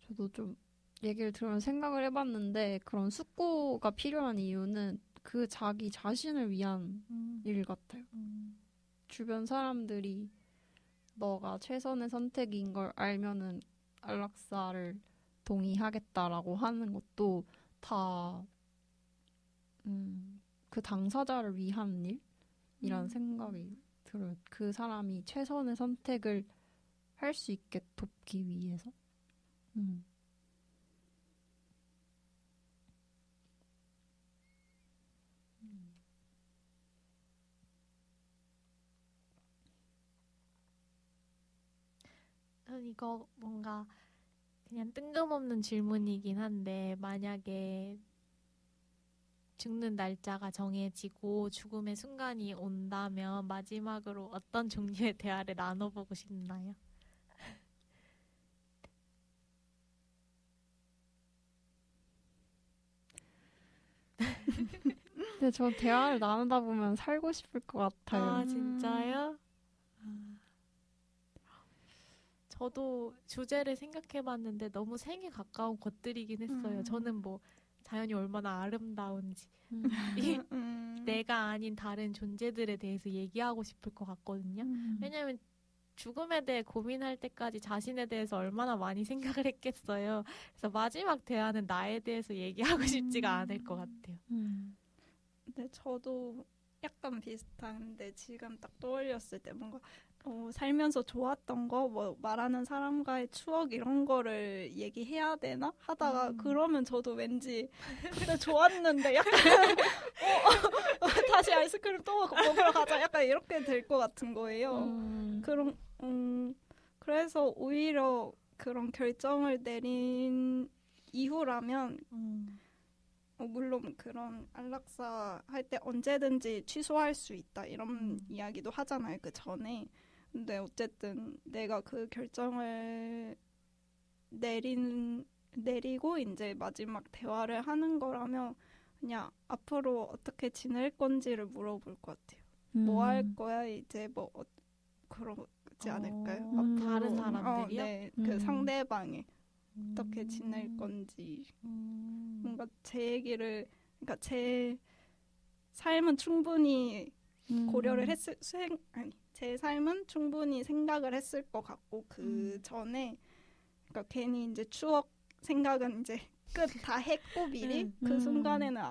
저도 좀 얘기를 들으면 생각을 해봤는데 그런 숙고가 필요한 이유는 그 자기 자신을 위한 일 같아요. 주변 사람들이 너가 최선의 선택인 걸 알면은 안락사를 동의하겠다라고 하는 것도 다 그 당사자를 위한 일이라는 생각이 들어요. 그 사람이 최선의 선택을 할 수 있게 돕기 위해서. 이거 뭔가 그냥 뜬금없는 질문이긴 한데 만약에 죽는 날짜가 정해지고 죽음의 순간이 온다면 마지막으로 어떤 종류의 대화를 나눠보고 싶나요? 근데 저 대화를 나누다 보면 살고 싶을 것 같아요. 아, 진짜요? 저도 주제를 생각해봤는데 너무 생에 가까운 것들이긴 했어요. 저는 뭐 자연이 얼마나 아름다운지 이 내가 아닌 다른 존재들에 대해서 얘기하고 싶을 것 같거든요. 왜냐면 죽음에 대해 고민할 때까지 자신에 대해서 얼마나 많이 생각을 했겠어요. 그래서 마지막 대화는 나에 대해서 얘기하고 싶지가 않을 것 같아요. 근데 저도 약간 비슷한데 지금 딱 떠올렸을 때 뭔가 살면서 좋았던 거, 뭐 말하는 사람과의 추억 이런 거를 얘기해야 되나 하다가 그러면 저도 왠지 그때 좋았는데 약간 다시 아이스크림 또 먹으러 가자 약간 이렇게 될 것 같은 거예요. 그래서 오히려 그런 결정을 내린 이후라면 물론 그런 안락사 할 때 언제든지 취소할 수 있다 이런 이야기도 하잖아요. 그 전에. 근데 어쨌든 내가 그 결정을 내리고 이제 마지막 대화를 하는 거라면 그냥 앞으로 어떻게 지낼 건지를 물어볼 것 같아요. 뭐 할 거야 이제 뭐 그러지 않을까요? 다른 사람들이요? 네, 그 상대방이 어떻게 지낼 건지 뭔가 제 얘기를 그러니까 제 삶은 충분히 고려를 제 삶은 충분히 생각을 했을 것 같고 그 전에 그러니까 괜히 이제 추억 생각은 이제 끝 다 했고 미리 그 순간에는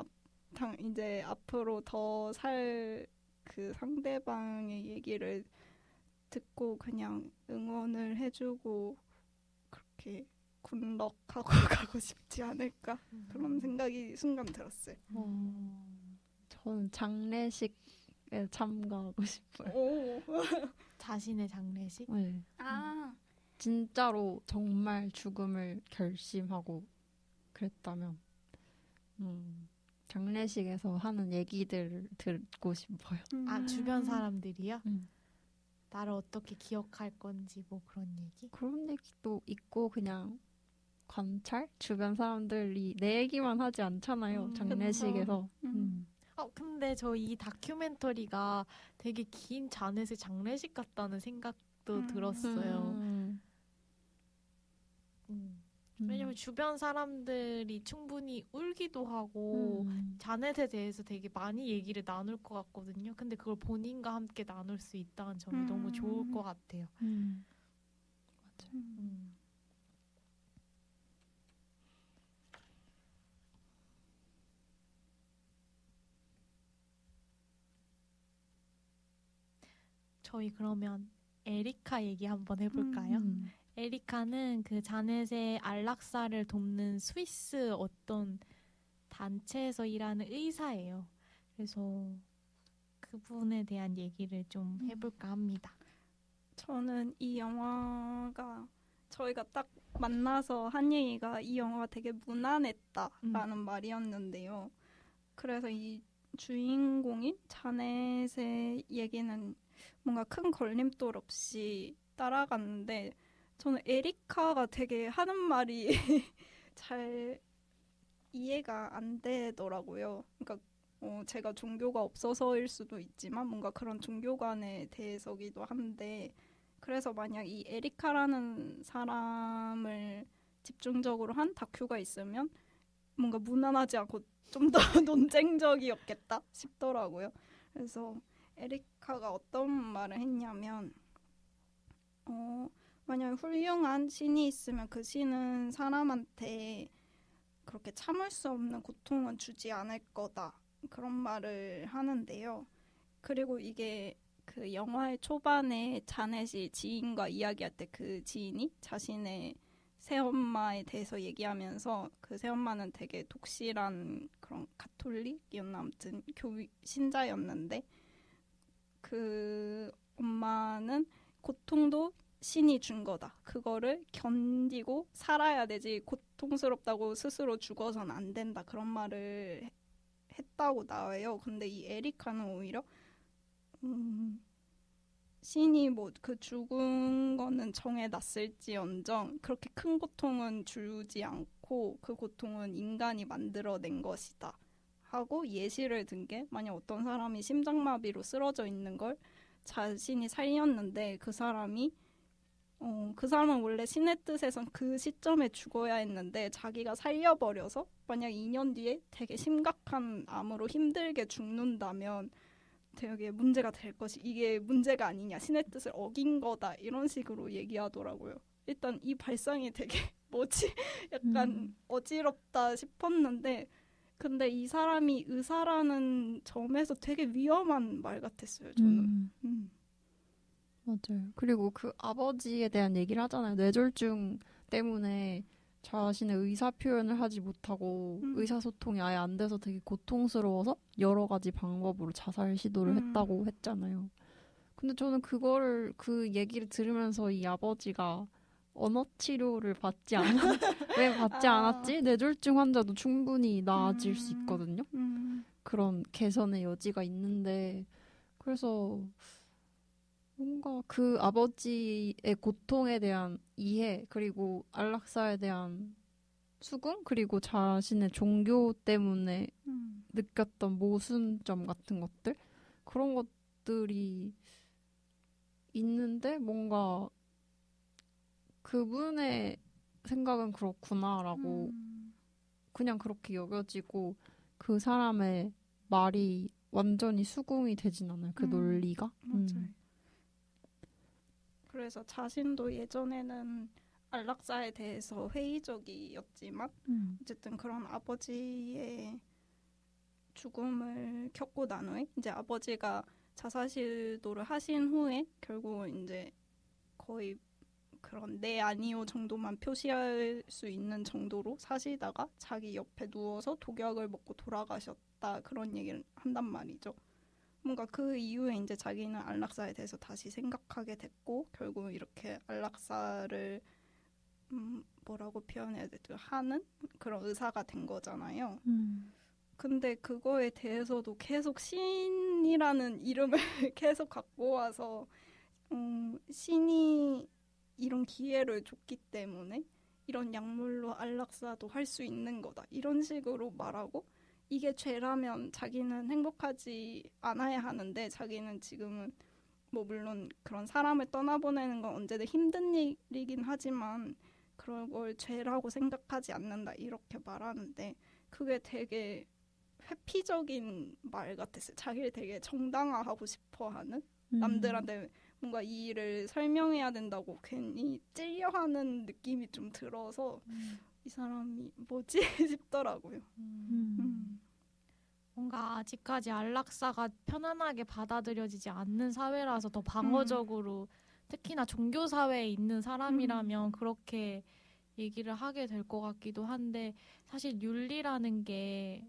이제 앞으로 더 살 그 상대방의 얘기를 듣고 그냥 응원을 해주고 그렇게 굿럭하고 가고 싶지 않을까 그런 생각이 순간 들었어요. 저는 장례식에 참가하고 싶어요. 자신의 장례식? 네. 진짜로 정말 죽음을 결심하고 그랬다면 장례식에서 하는 얘기들을 듣고 싶어요. 아, 주변 사람들이요? 나를 어떻게 기억할 건지 뭐 그런 얘기? 그런 얘기도 있고 그냥 관찰? 주변 사람들이 내 얘기만 하지 않잖아요. 장례식에서. 근데 저 이 다큐멘터리가 되게 긴 자넷의 장례식 같다는 생각도 들었어요. 왜냐면 주변 사람들이 충분히 울기도 하고 자넷에 대해서 되게 많이 얘기를 나눌 것 같거든요. 근데 그걸 본인과 함께 나눌 수 있다는 점이 너무 좋을 것 같아요. 맞아요. 저희 그러면 에리카 얘기 한번 해볼까요? 에리카는 그 자넷의 안락사를 돕는 스위스 어떤 단체에서 일하는 의사예요. 그래서 그분에 대한 얘기를 좀 해볼까 합니다. 저는 이 영화가 저희가 딱 만나서 한 얘기가 이 영화가 되게 무난했다라는 말이었는데요. 그래서 이 주인공인 자넷의 얘기는 뭔가 큰 걸림돌 없이 따라갔는데 저는 에리카가 되게 하는 말이 잘 이해가 안 되더라고요. 그러니까 제가 종교가 없어서일 수도 있지만 뭔가 그런 종교관에 대해서기도 한데 그래서 만약 이 에리카라는 사람을 집중적으로 한 다큐가 있으면 뭔가 무난하지 않고 좀 더 논쟁적이었겠다 싶더라고요. 그래서 에리카가 어떤 말을 했냐면 만약에 훌륭한 신이 있으면 그 신은 사람한테 그렇게 참을 수 없는 고통은 주지 않을 거다. 그런 말을 하는데요. 그리고 이게 그 영화의 초반에 자넷이 지인과 이야기할 때 그 지인이 자신의 새엄마에 대해서 얘기하면서 그 새엄마는 되게 독실한 그런 가톨릭이었나 아무튼 신자였는데 그 엄마는 고통도 신이 준 거다. 그거를 견디고 살아야 되지 고통스럽다고 스스로 죽어서는 안 된다. 그런 말을 했다고 나와요. 근데 이 에리카는 오히려 신이 뭐 그 죽은 거는 정해놨을지언정 그렇게 큰 고통은 주지 않고 그 고통은 인간이 만들어낸 것이다 하고 예시를 든 게 만약 어떤 사람이 심장마비로 쓰러져 있는 걸 자신이 살렸는데 그 사람은 원래 신의 뜻에선 그 시점에 죽어야 했는데 자기가 살려버려서 만약 2년 뒤에 되게 심각한 암으로 힘들게 죽는다면 되게 문제가 될 것이 이게 문제가 아니냐 신의 뜻을 어긴 거다 이런 식으로 얘기하더라고요. 일단 이 발상이 되게 뭐지 약간 어지럽다 싶었는데 근데 이 사람이 의사라는 점에서 되게 위험한 말 같았어요. 저는. 맞아요. 그리고 그 아버지에 대한 얘기를 하잖아요. 뇌졸중 때문에 자신의 의사 표현을 하지 못하고 의사소통이 아예 안 돼서 되게 고통스러워서 여러 가지 방법으로 자살 시도를 했다고 했잖아요. 근데 저는 그 얘기를 들으면서 이 아버지가 언어 치료를 왜 받지 않았지? 뇌졸중 환자도 충분히 나아질 수 있거든요. 그런 개선의 여지가 있는데 그래서 뭔가 그 아버지의 고통에 대한 이해 그리고 안락사에 대한 수긍 그리고 자신의 종교 때문에 느꼈던 모순점 같은 것들 그런 것들이 있는데 뭔가 그분의 생각은 그렇구나라고 그냥 그렇게 여겨지고 그 사람의 말이 완전히 수긍이 되진 않아요. 그 논리가. 맞아요. 그래서 자신도 예전에는 안락사에 대해서 회의적이었지만 어쨌든 그런 아버지의 죽음을 겪고 난 후에 이제 아버지가 자살 시도를 하신 후에 결국 이제 거의 그런 네 아니요 정도만 표시할 수 있는 정도로 사시다가 자기 옆에 누워서 독약을 먹고 돌아가셨다 그런 얘기를 한단 말이죠. 뭔가 그 이후에 이제 자기는 안락사에 대해서 다시 생각하게 됐고 결국 이렇게 안락사를 뭐라고 표현해야 되죠? 하는 그런 의사가 된 거잖아요. 근데 그거에 대해서도 계속 신이라는 이름을 계속 갖고 와서 신이 이런 기회를 줬기 때문에 이런 약물로 안락사도 할 수 있는 거다. 이런 식으로 말하고 이게 죄라면 자기는 행복하지 않아야 하는데 자기는 지금은 뭐 물론 그런 사람을 떠나보내는 건 언제든 힘든 일이긴 하지만 그런 걸 죄라고 생각하지 않는다 이렇게 말하는데 그게 되게 회피적인 말 같았어요. 자기를 되게 정당화하고 싶어하는 남들한테 뭔가 이 일을 설명해야 된다고 괜히 찔려하는 느낌이 좀 들어서 이 사람이 뭐지 싶더라고요. 뭔가 아직까지 안락사가 편안하게 받아들여지지 않는 사회라서 더 방어적으로 특히나 종교 사회에 있는 사람이라면 그렇게 얘기를 하게 될 것 같기도 한데 사실 윤리라는 게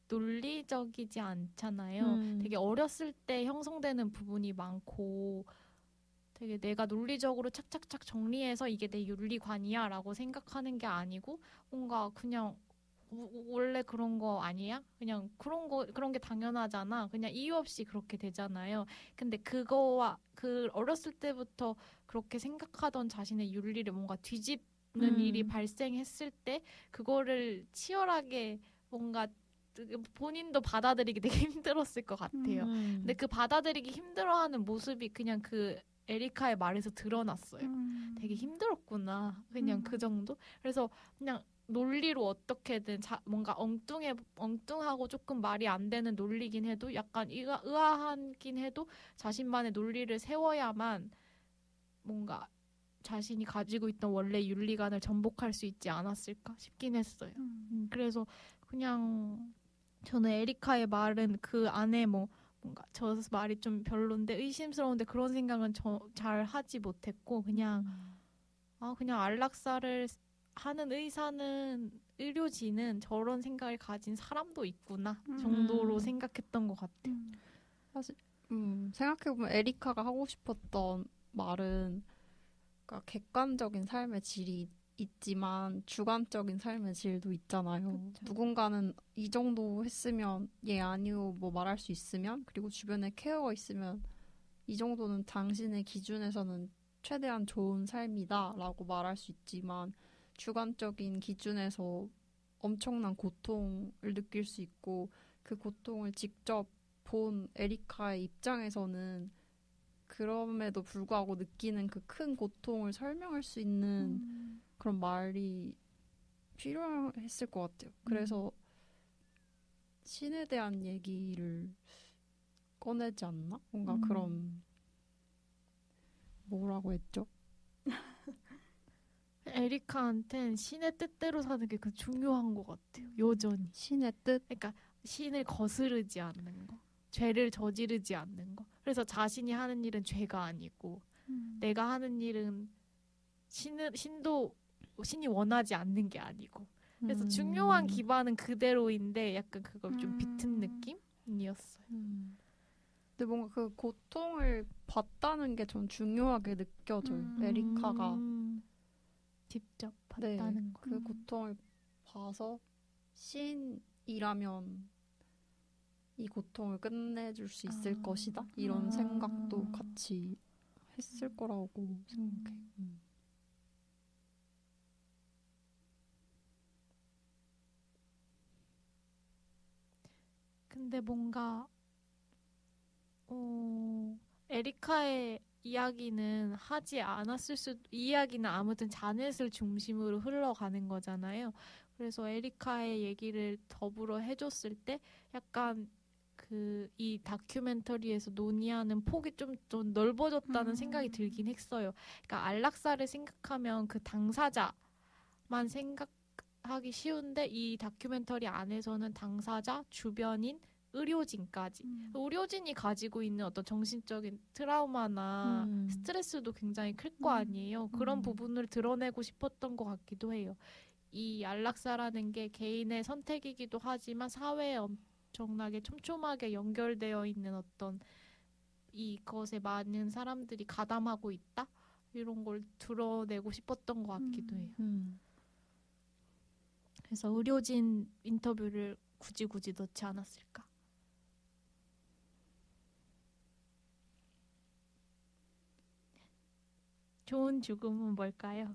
논리적이지 않잖아요. 되게 어렸을 때 형성되는 부분이 많고 되게 내가 논리적으로 착착착 정리해서 이게 내 윤리관이야 라고 생각하는 게 아니고 뭔가 그냥 원래 그런 거 아니야? 그냥 그런 게 당연하잖아. 그냥 이유 없이 그렇게 되잖아요. 근데 그거와 그 어렸을 때부터 그렇게 생각하던 자신의 윤리를 뭔가 뒤집는 일이 발생했을 때 그거를 치열하게 뭔가 본인도 받아들이기 되게 힘들었을 것 같아요. 근데 그 받아들이기 힘들어하는 모습이 그냥 그 에리카의 말에서 드러났어요. 되게 힘들었구나. 그냥 그 정도? 그래서 그냥 논리로 어떻게든 뭔가 엉뚱하고 조금 말이 안 되는 논리긴 해도 약간 의아하긴 해도 자신만의 논리를 세워야만 뭔가 자신이 가지고 있던 원래 윤리관을 전복할 수 있지 않았을까 싶긴 했어요. 그래서 그냥 저는 에리카의 말은 그 안에 뭐 뭔가 저 말이 좀 별론데 의심스러운데 그런 생각은 잘 하지 못했고 그냥 그냥 안락사를 하는 의료진은 저런 생각을 가진 사람도 있구나 정도로 생각했던 것 같아요. 사실 생각해보면 에리카가 하고 싶었던 말은 그러니까 객관적인 삶의 질이 있지만 주관적인 삶의 질도 있잖아요. 그쵸. 누군가는 이 정도 했으면 얘 아니오 뭐 말할 수 있으면 그리고 주변에 케어가 있으면 이 정도는 당신의 기준에서는 최대한 좋은 삶이다 라고 말할 수 있지만 주관적인 기준에서 엄청난 고통을 느낄 수 있고 그 고통을 직접 본 에리카의 입장에서는 그럼에도 불구하고 느끼는 그 큰 고통을 설명할 수 있는 그런 말이 필요했을 것 같아요. 그래서 신에 대한 얘기를 꺼내지 않나? 뭔가 그런 뭐라고 했죠? 에리카한텐 신의 뜻대로 사는 게 그 중요한 것 같아요. 여전히. 신의 뜻? 그러니까 신을 거스르지 않는 거. 죄를 저지르지 않는 거. 그래서 자신이 하는 일은 죄가 아니고 내가 하는 일은 신이 원하지 않는 게 아니고. 그래서 중요한 기반은 그대로인데 약간 그걸 좀 비튼 느낌이었어요. 근데 뭔가 그 고통을 봤다는 게 전 중요하게 느껴져요. 에리카가 직접 봤다는 거. 그 고통을 봐서 신이라면 이 고통을 끝내줄 수 있을 것이다. 이런 생각도 같이 했을 거라고 생각해. 근데 뭔가 에리카의 이야기는 하지 않았을 수도 이 이야기는 아무튼 자넷을 중심으로 흘러가는 거잖아요. 그래서 에리카의 얘기를 더불어 해줬을 때 약간 이 다큐멘터리에서 논의하는 폭이 좀 넓어졌다는 생각이 들긴 했어요. 그러니까 안락사를 생각하면 그 당사자만 생각하기 쉬운데 이 다큐멘터리 안에서는 당사자, 주변인, 의료진까지. 의료진이 가지고 있는 어떤 정신적인 트라우마나 스트레스도 굉장히 클 거 아니에요. 그런 부분을 드러내고 싶었던 것 같기도 해요. 이 안락사라는 게 개인의 선택이기도 하지만 사회에 엄청나게 촘촘하게 연결되어 있는 어떤 이것에 많은 사람들이 가담하고 있다? 이런 걸 드러내고 싶었던 것 같기도 해요. 그래서 의료진 인터뷰를 굳이 넣지 않았을까? 좋은 죽음은 뭘까요?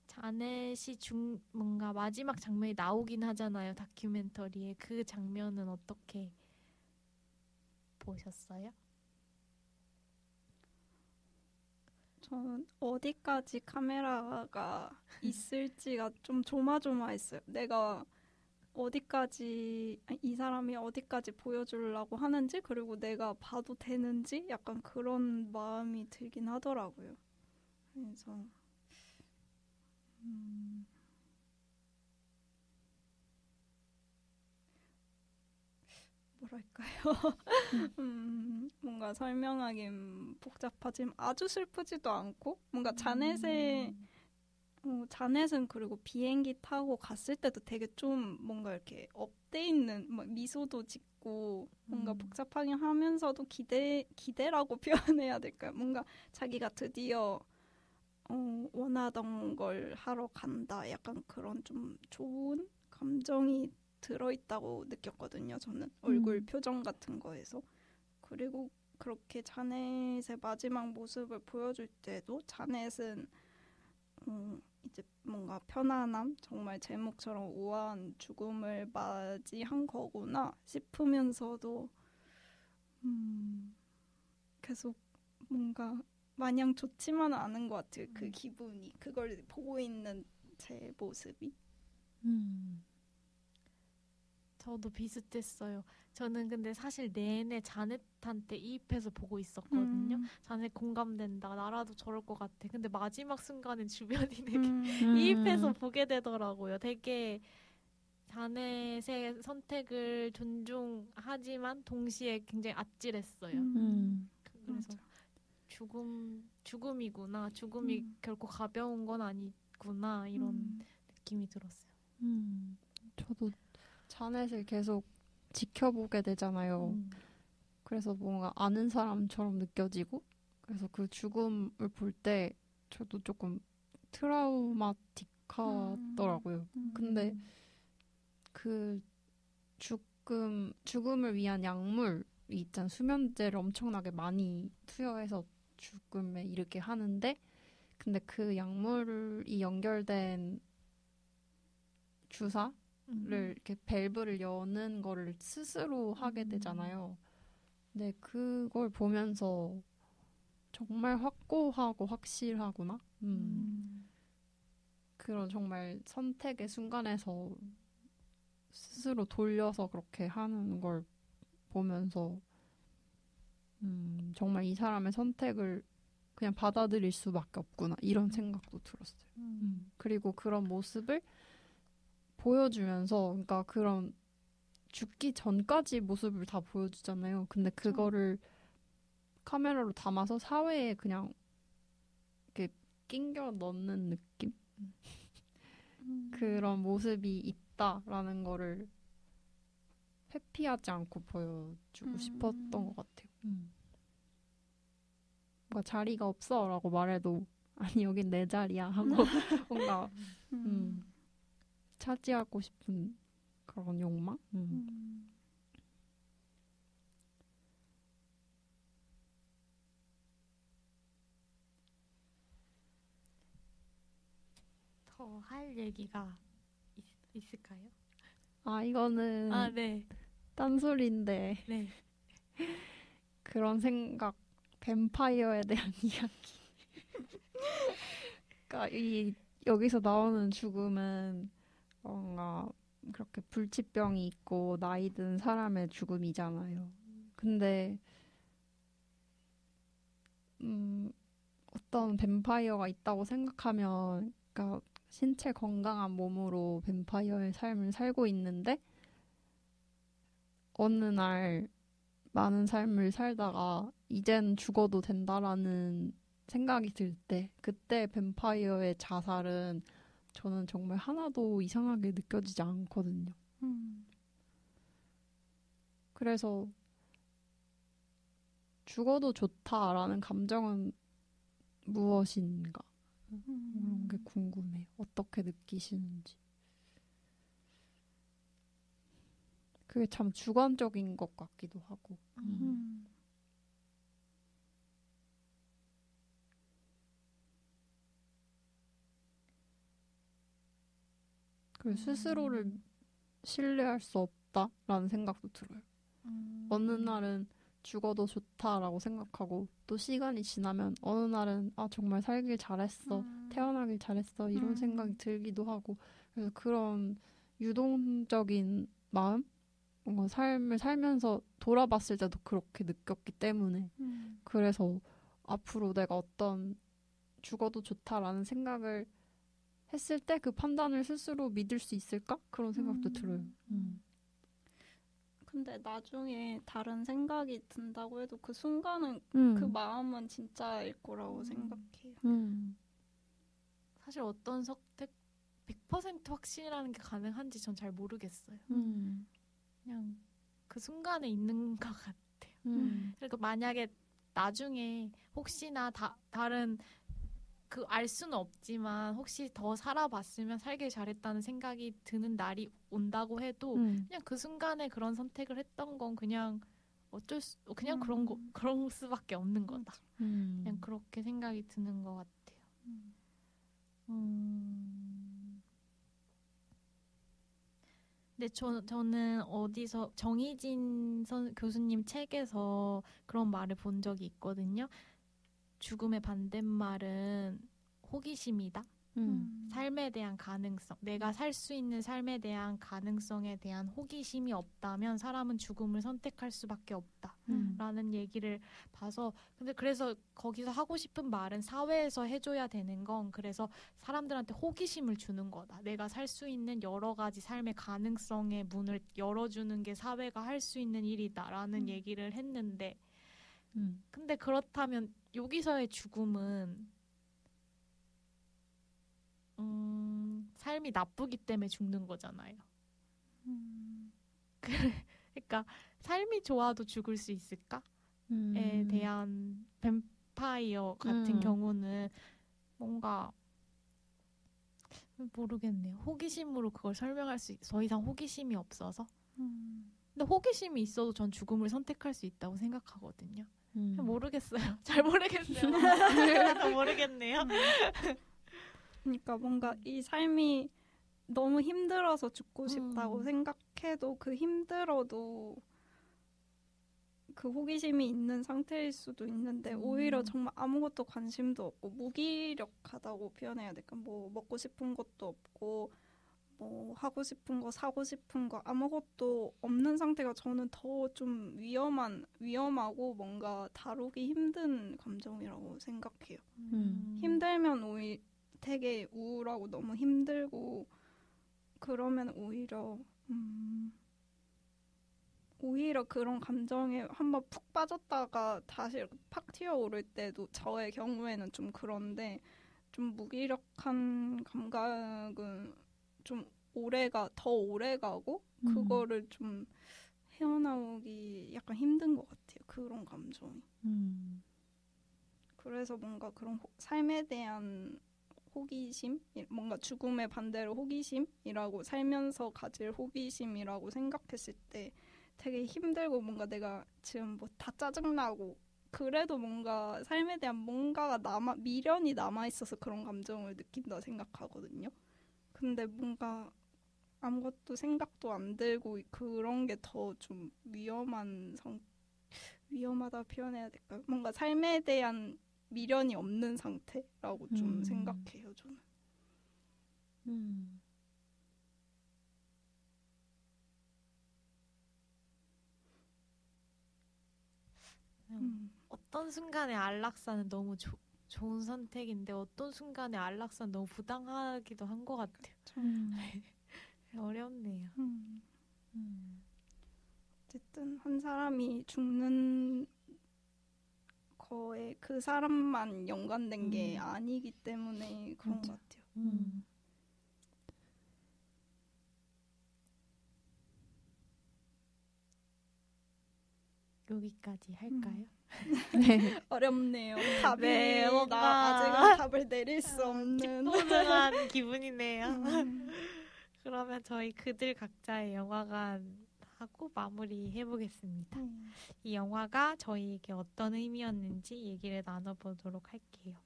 자넷이 뭔가 마지막 장면이 나오긴 하잖아요. 다큐멘터리에. 그 장면은 어떻게 보셨어요? 저는 어디까지 카메라가 있을지가 좀 조마조마했어요. 내가 어디까지 이 사람이 어디까지 보여주려고 하는지 그리고 내가 봐도 되는지 약간 그런 마음이 들긴 하더라고요. 그래서 뭐랄까요? 뭔가 설명하긴 복잡하지만 아주 슬프지도 않고 뭔가 자넷은 그리고 비행기 타고 갔을 때도 되게 좀 뭔가 이렇게 업돼 있는 막 미소도 짓고 뭔가 복잡하긴 하면서도 기대라고 표현해야 될까요? 뭔가 자기가 드디어 원하던 걸 하러 간다. 약간 그런 좀 좋은 감정이 들어있다고 느꼈거든요. 저는 얼굴 표정 같은 거에서. 그리고 그렇게 자넷의 마지막 모습을 보여줄 때도 자넷은 이제 뭔가 편안함, 정말 제목처럼 우아한 죽음을 맞이한 거구나 싶으면서도 계속 뭔가 마냥 좋지만은 않은 것 같아요. 그 기분이. 그걸 보고 있는 제 모습이. 저도 비슷했어요. 저는 근데 사실 내내 자넷한테 이입해서 보고 있었거든요. 자넷 공감된다. 나라도 저럴 것 같아. 근데 마지막 순간에 주변인에게 이입해서 보게 되더라고요. 되게 자넷의 선택을 존중하지만 동시에 굉장히 아찔했어요. 그래서 죽음이구나. 죽음이 결코 가벼운 건 아니구나. 이런 느낌이 들었어요. 저도 자넷을 계속 지켜보게 되잖아요. 그래서 뭔가 아는 사람처럼 느껴지고, 그래서 그 죽음을 볼 때 저도 조금 트라우마틱하더라고요. 근데 그 죽음을 위한 약물이 있잖아. 수면제를 엄청나게 많이 투여해서 죽음에 이르게 하는데, 근데 그 약물이 연결된 주사를 이렇게 밸브를 여는 거를 스스로 하게 되잖아요. 근데 그걸 보면서 정말 확고하고 확실하구나. 그런 정말 선택의 순간에서 스스로 돌려서 그렇게 하는 걸 보면서 정말 이 사람의 선택을 그냥 받아들일 수밖에 없구나 이런 생각도 들었어요. 그리고 그런 모습을 보여주면서, 그러니까 그런 죽기 전까지 모습을 다 보여주잖아요. 근데 그거를 카메라로 담아서 사회에 그냥 이렇게 끼겨 넣는 느낌? 그런 모습이 있다라는 거를 회피하지 않고 보여주고 싶었던 것 같아요. 뭔가 자리가 없어 라고 말해도 아니 여긴 내 자리야 하고 뭔가 차지하고 싶은 그런 욕망? 더 할 얘기가 있을까요? 이거는 네. 딴소리인데 네. 그런 생각, 뱀파이어에 대한 이야기. 그러니까 여기서 나오는 죽음은 뭔가 그렇게 불치병이 있고 나이 든 사람의 죽음이잖아요. 근데 어떤 뱀파이어가 있다고 생각하면, 그러니까 신체 건강한 몸으로 뱀파이어의 삶을 살고 있는데 어느 날 많은 삶을 살다가 이젠 죽어도 된다라는 생각이 들 때, 그때 뱀파이어의 자살은 저는 정말 하나도 이상하게 느껴지지 않거든요. 그래서 죽어도 좋다라는 감정은 무엇인가? 이런 게 궁금해요. 어떻게 느끼시는지. 그게 참 주관적인 것 같기도 하고. 그리고 스스로를 신뢰할 수 없다라는 생각도 들어요. 어느 날은 죽어도 좋다라고 생각하고, 또 시간이 지나면 어느 날은 정말 살길 잘했어, 태어나길 잘했어 이런 생각이 들기도 하고. 그래서 그런 유동적인 마음, 뭔가 삶을 살면서 돌아봤을 때도 그렇게 느꼈기 때문에 그래서 앞으로 내가 어떤 죽어도 좋다라는 생각을 했을 때 그 판단을 스스로 믿을 수 있을까? 그런 생각도 들어요. 근데 나중에 다른 생각이 든다고 해도 그 순간은 그 마음은 진짜일 거라고 생각해요. 사실 어떤 선택 100% 확신이라는 게 가능한지 전 잘 모르겠어요. 그냥 그 순간에 있는 것 같아요. 그러니까 만약에 나중에 혹시나 다른 그 알 수는 없지만 혹시 더 살아봤으면 살길 잘했다는 생각이 드는 날이 온다고 해도 그냥 그 순간에 그런 선택을 했던 건 그냥 그냥 그런 수밖에 없는 거다. 그냥 그렇게 생각이 드는 것 같아요. 근데 저는 어디서 정희진 교수님 책에서 그런 말을 본 적이 있거든요. 죽음의 반대말은 호기심이다. 삶에 대한 가능성, 내가 살 수 있는 삶에 대한 가능성에 대한 호기심이 없다면 사람은 죽음을 선택할 수밖에 없다라는 얘기를 봐서 근데 그래서 거기서 하고 싶은 말은 사회에서 해줘야 되는 건 그래서 사람들한테 호기심을 주는 거다. 내가 살 수 있는 여러 가지 삶의 가능성의 문을 열어주는 게 사회가 할 수 있는 일이다라는 얘기를 했는데 근데 그렇다면 여기서의 죽음은 삶이 나쁘기 때문에 죽는 거잖아요. 그러니까 삶이 좋아도 죽을 수 있을까?에 대한 뱀파이어 같은 경우는 뭔가 모르겠네요. 호기심으로 그걸 설명할 수 더 이상 호기심이 없어서. 근데 호기심이 있어도 전 죽음을 선택할 수 있다고 생각하거든요. 모르겠어요. 잘 모르겠어요. 더 모르겠네요. 그러니까 뭔가 이 삶이 너무 힘들어서 죽고 싶다고 생각해도 그 힘들어도 그 호기심이 있는 상태일 수도 있는데 오히려 정말 아무것도 관심도 없고 무기력하다고 표현해야 될까? 뭐 먹고 싶은 것도 없고 뭐 하고 싶은 거 사고 싶은 거 아무것도 없는 상태가 저는 더 좀 위험하고 뭔가 다루기 힘든 감정이라고 생각해요. 힘들면 오히려 되게 우울하고 너무 힘들고 그러면 오히려 그런 감정에 한번 푹 빠졌다가 다시 이렇게 팍 튀어오를 때도 저의 경우에는 좀 그런데 좀 무기력한 감각은 좀 더 오래 가고 그거를 좀 헤어나오기 약간 힘든 것 같아요. 그런 감정이. 그래서 뭔가 그런 삶에 대한 호기심, 뭔가 죽음의 반대로 호기심이라고 살면서 가질 호기심이라고 생각했을 때 되게 힘들고 뭔가 내가 지금 뭐 다 짜증나고 그래도 뭔가 삶에 대한 뭔가가 미련이 남아있어서 그런 감정을 느낀다 생각하거든요. 근데 뭔가 아무것도 생각도 안 들고 그런 게 더 좀 위험하다 표현해야 될까요? 뭔가 삶에 대한 미련이 없는 상태라고 좀 생각해요, 저는. 어떤 순간에 안락사는 너무 좋은 선택인데 어떤 순간에 안락사는 너무 부당하기도 한 것 같아요. 어렵네요. 어쨌든 한 사람이 죽는 거에 그 사람만 연관된 게 아니기 때문에 그런 것 같아요. 여기까지 할까요? 네. 어렵네요. 네, 뭔가 아직은 답을 내릴 수 없는 찌뿌둥한 기분이네요. 그러면 저희 그들 각자의 영화관 하고 마무리해보겠습니다. 이 영화가 저희에게 어떤 의미였는지 얘기를 나눠보도록 할게요.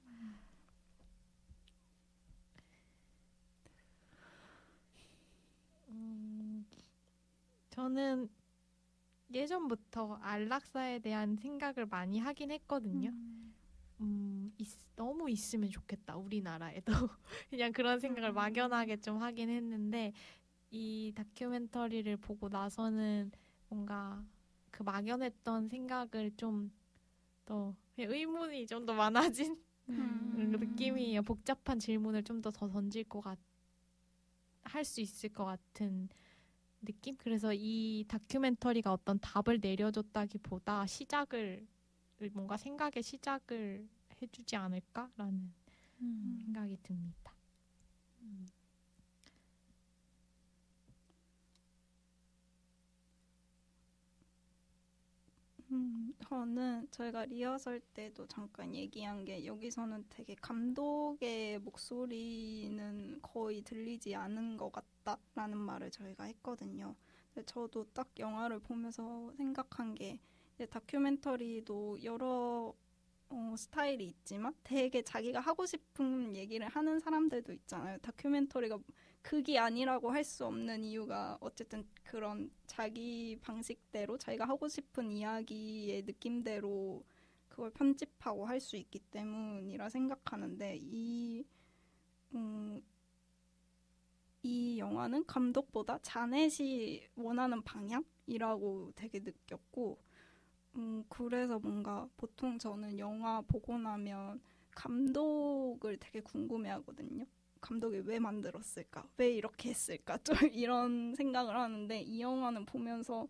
저는 예전부터 안락사에 대한 생각을 많이 하긴 했거든요. 너무 있으면 좋겠다, 우리나라에도. 그냥 그런 생각을 막연하게 좀 하긴 했는데 이 다큐멘터리를 보고 나서는 뭔가 그 막연했던 생각을 좀 더 의문이 좀 더 많아진 느낌이에요. 복잡한 질문을 좀 더 던질 할 수 있을 것 같은 느낌? 그래서 이 다큐멘터리가 어떤 답을 내려줬다기보다 뭔가 생각의 시작을 해주지 않을까라는 생각이 듭니다. 저는 저희가 리허설 때도 잠깐 얘기한 게 여기서는 되게 감독의 목소리는 거의 들리지 않은 것 같다라는 말을 저희가 했거든요. 근데 저도 딱 영화를 보면서 생각한 게 다큐멘터리도 여러 스타일이 있지만 되게 자기가 하고 싶은 얘기를 하는 사람들도 있잖아요. 다큐멘터리가 극이 아니라고 할 수 없는 이유가 어쨌든 그런 자기 방식대로 자기가 하고 싶은 이야기의 느낌대로 그걸 편집하고 할 수 있기 때문이라 생각하는데 이 이 영화는 감독보다 자넷이 원하는 방향이라고 되게 느꼈고 그래서 뭔가 보통 저는 영화 보고 나면 감독을 되게 궁금해하거든요. 감독이 왜 만들었을까? 왜 이렇게 했을까? 좀 이런 생각을 하는데 이 영화는 보면서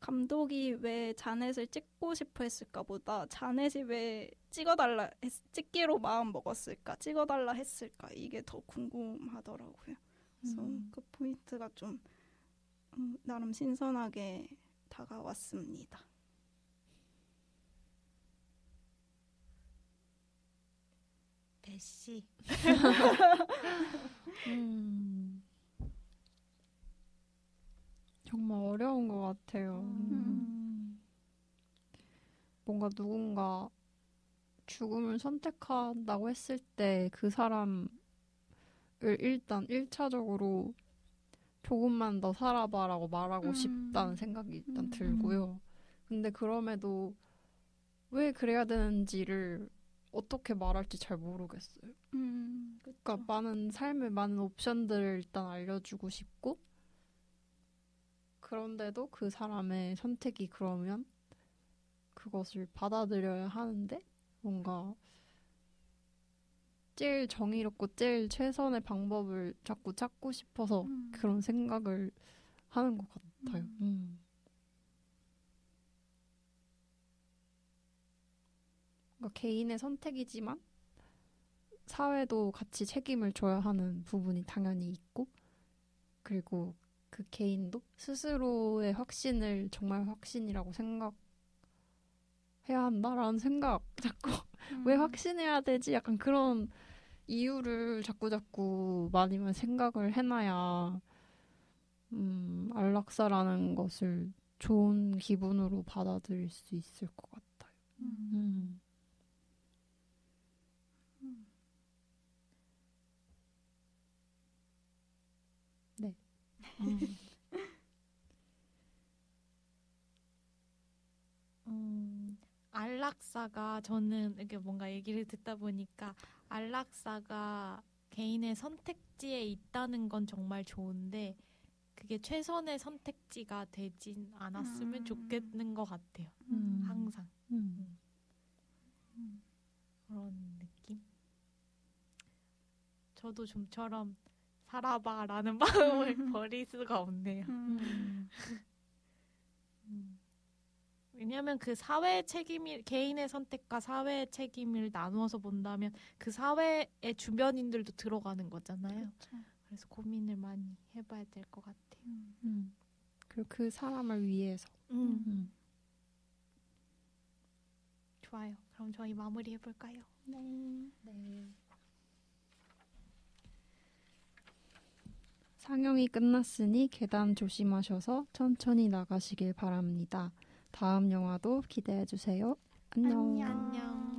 감독이 왜 자넷을 찍고 싶어 했을까 보다 자넷이 왜 찍기로 마음 먹었을까? 찍어달라 했을까? 이게 더 궁금하더라고요. 그래서 그 포인트가 좀 나름 신선하게 다가왔습니다. 배씨. 정말 어려운 것 같아요. 뭔가 누군가 죽음을 선택한다고 했을 때 그 사람을 일단 1차적으로 조금만 더 살아봐라고 말하고 싶다는 생각이 일단 들고요. 근데 그럼에도 왜 그래야 되는지를 어떻게 말할지 잘 모르겠어요. 그러니까 많은 삶의 많은 옵션들을 일단 알려주고 싶고 그런데도 그 사람의 선택이 그러면 그것을 받아들여야 하는데 뭔가 제일 정의롭고 제일 최선의 방법을 자꾸 찾고 싶어서 그런 생각을 하는 것 같아요. 그러니까 개인의 선택이지만 사회도 같이 책임을 져야 하는 부분이 당연히 있고 그리고 그 개인도 스스로의 확신을 정말 확신이라고 생각해야 한다라는 생각 자꾸 왜 확신해야 되지? 약간 그런 이유를 자꾸 많이 생각을 해놔야 안락사라는 것을 좋은 기분으로 받아들일 수 있을 것 같아요. 네. 안락사가 저는 이렇게 뭔가 얘기를 듣다 보니까 안락사가 개인의 선택지에 있다는 건 정말 좋은데 그게 최선의 선택지가 되진 않았으면 좋겠는 것 같아요. 항상. 그런 느낌? 저도 좀처럼 살아봐라는 마음을 버릴 수가 없네요. 왜냐하면 그 사회의 책임이 개인의 선택과 사회의 책임을 나누어서 본다면 그 사회의 주변인들도 들어가는 거잖아요. 그쵸. 그래서 고민을 많이 해봐야 될 것 같아요. 그리고 그 사람을 위해서. 좋아요. 그럼 저희 마무리 해볼까요? 네. 상영이 끝났으니 계단 조심하셔서 천천히 나가시길 바랍니다. 다음 영화도 기대해주세요. 안녕. 안녕.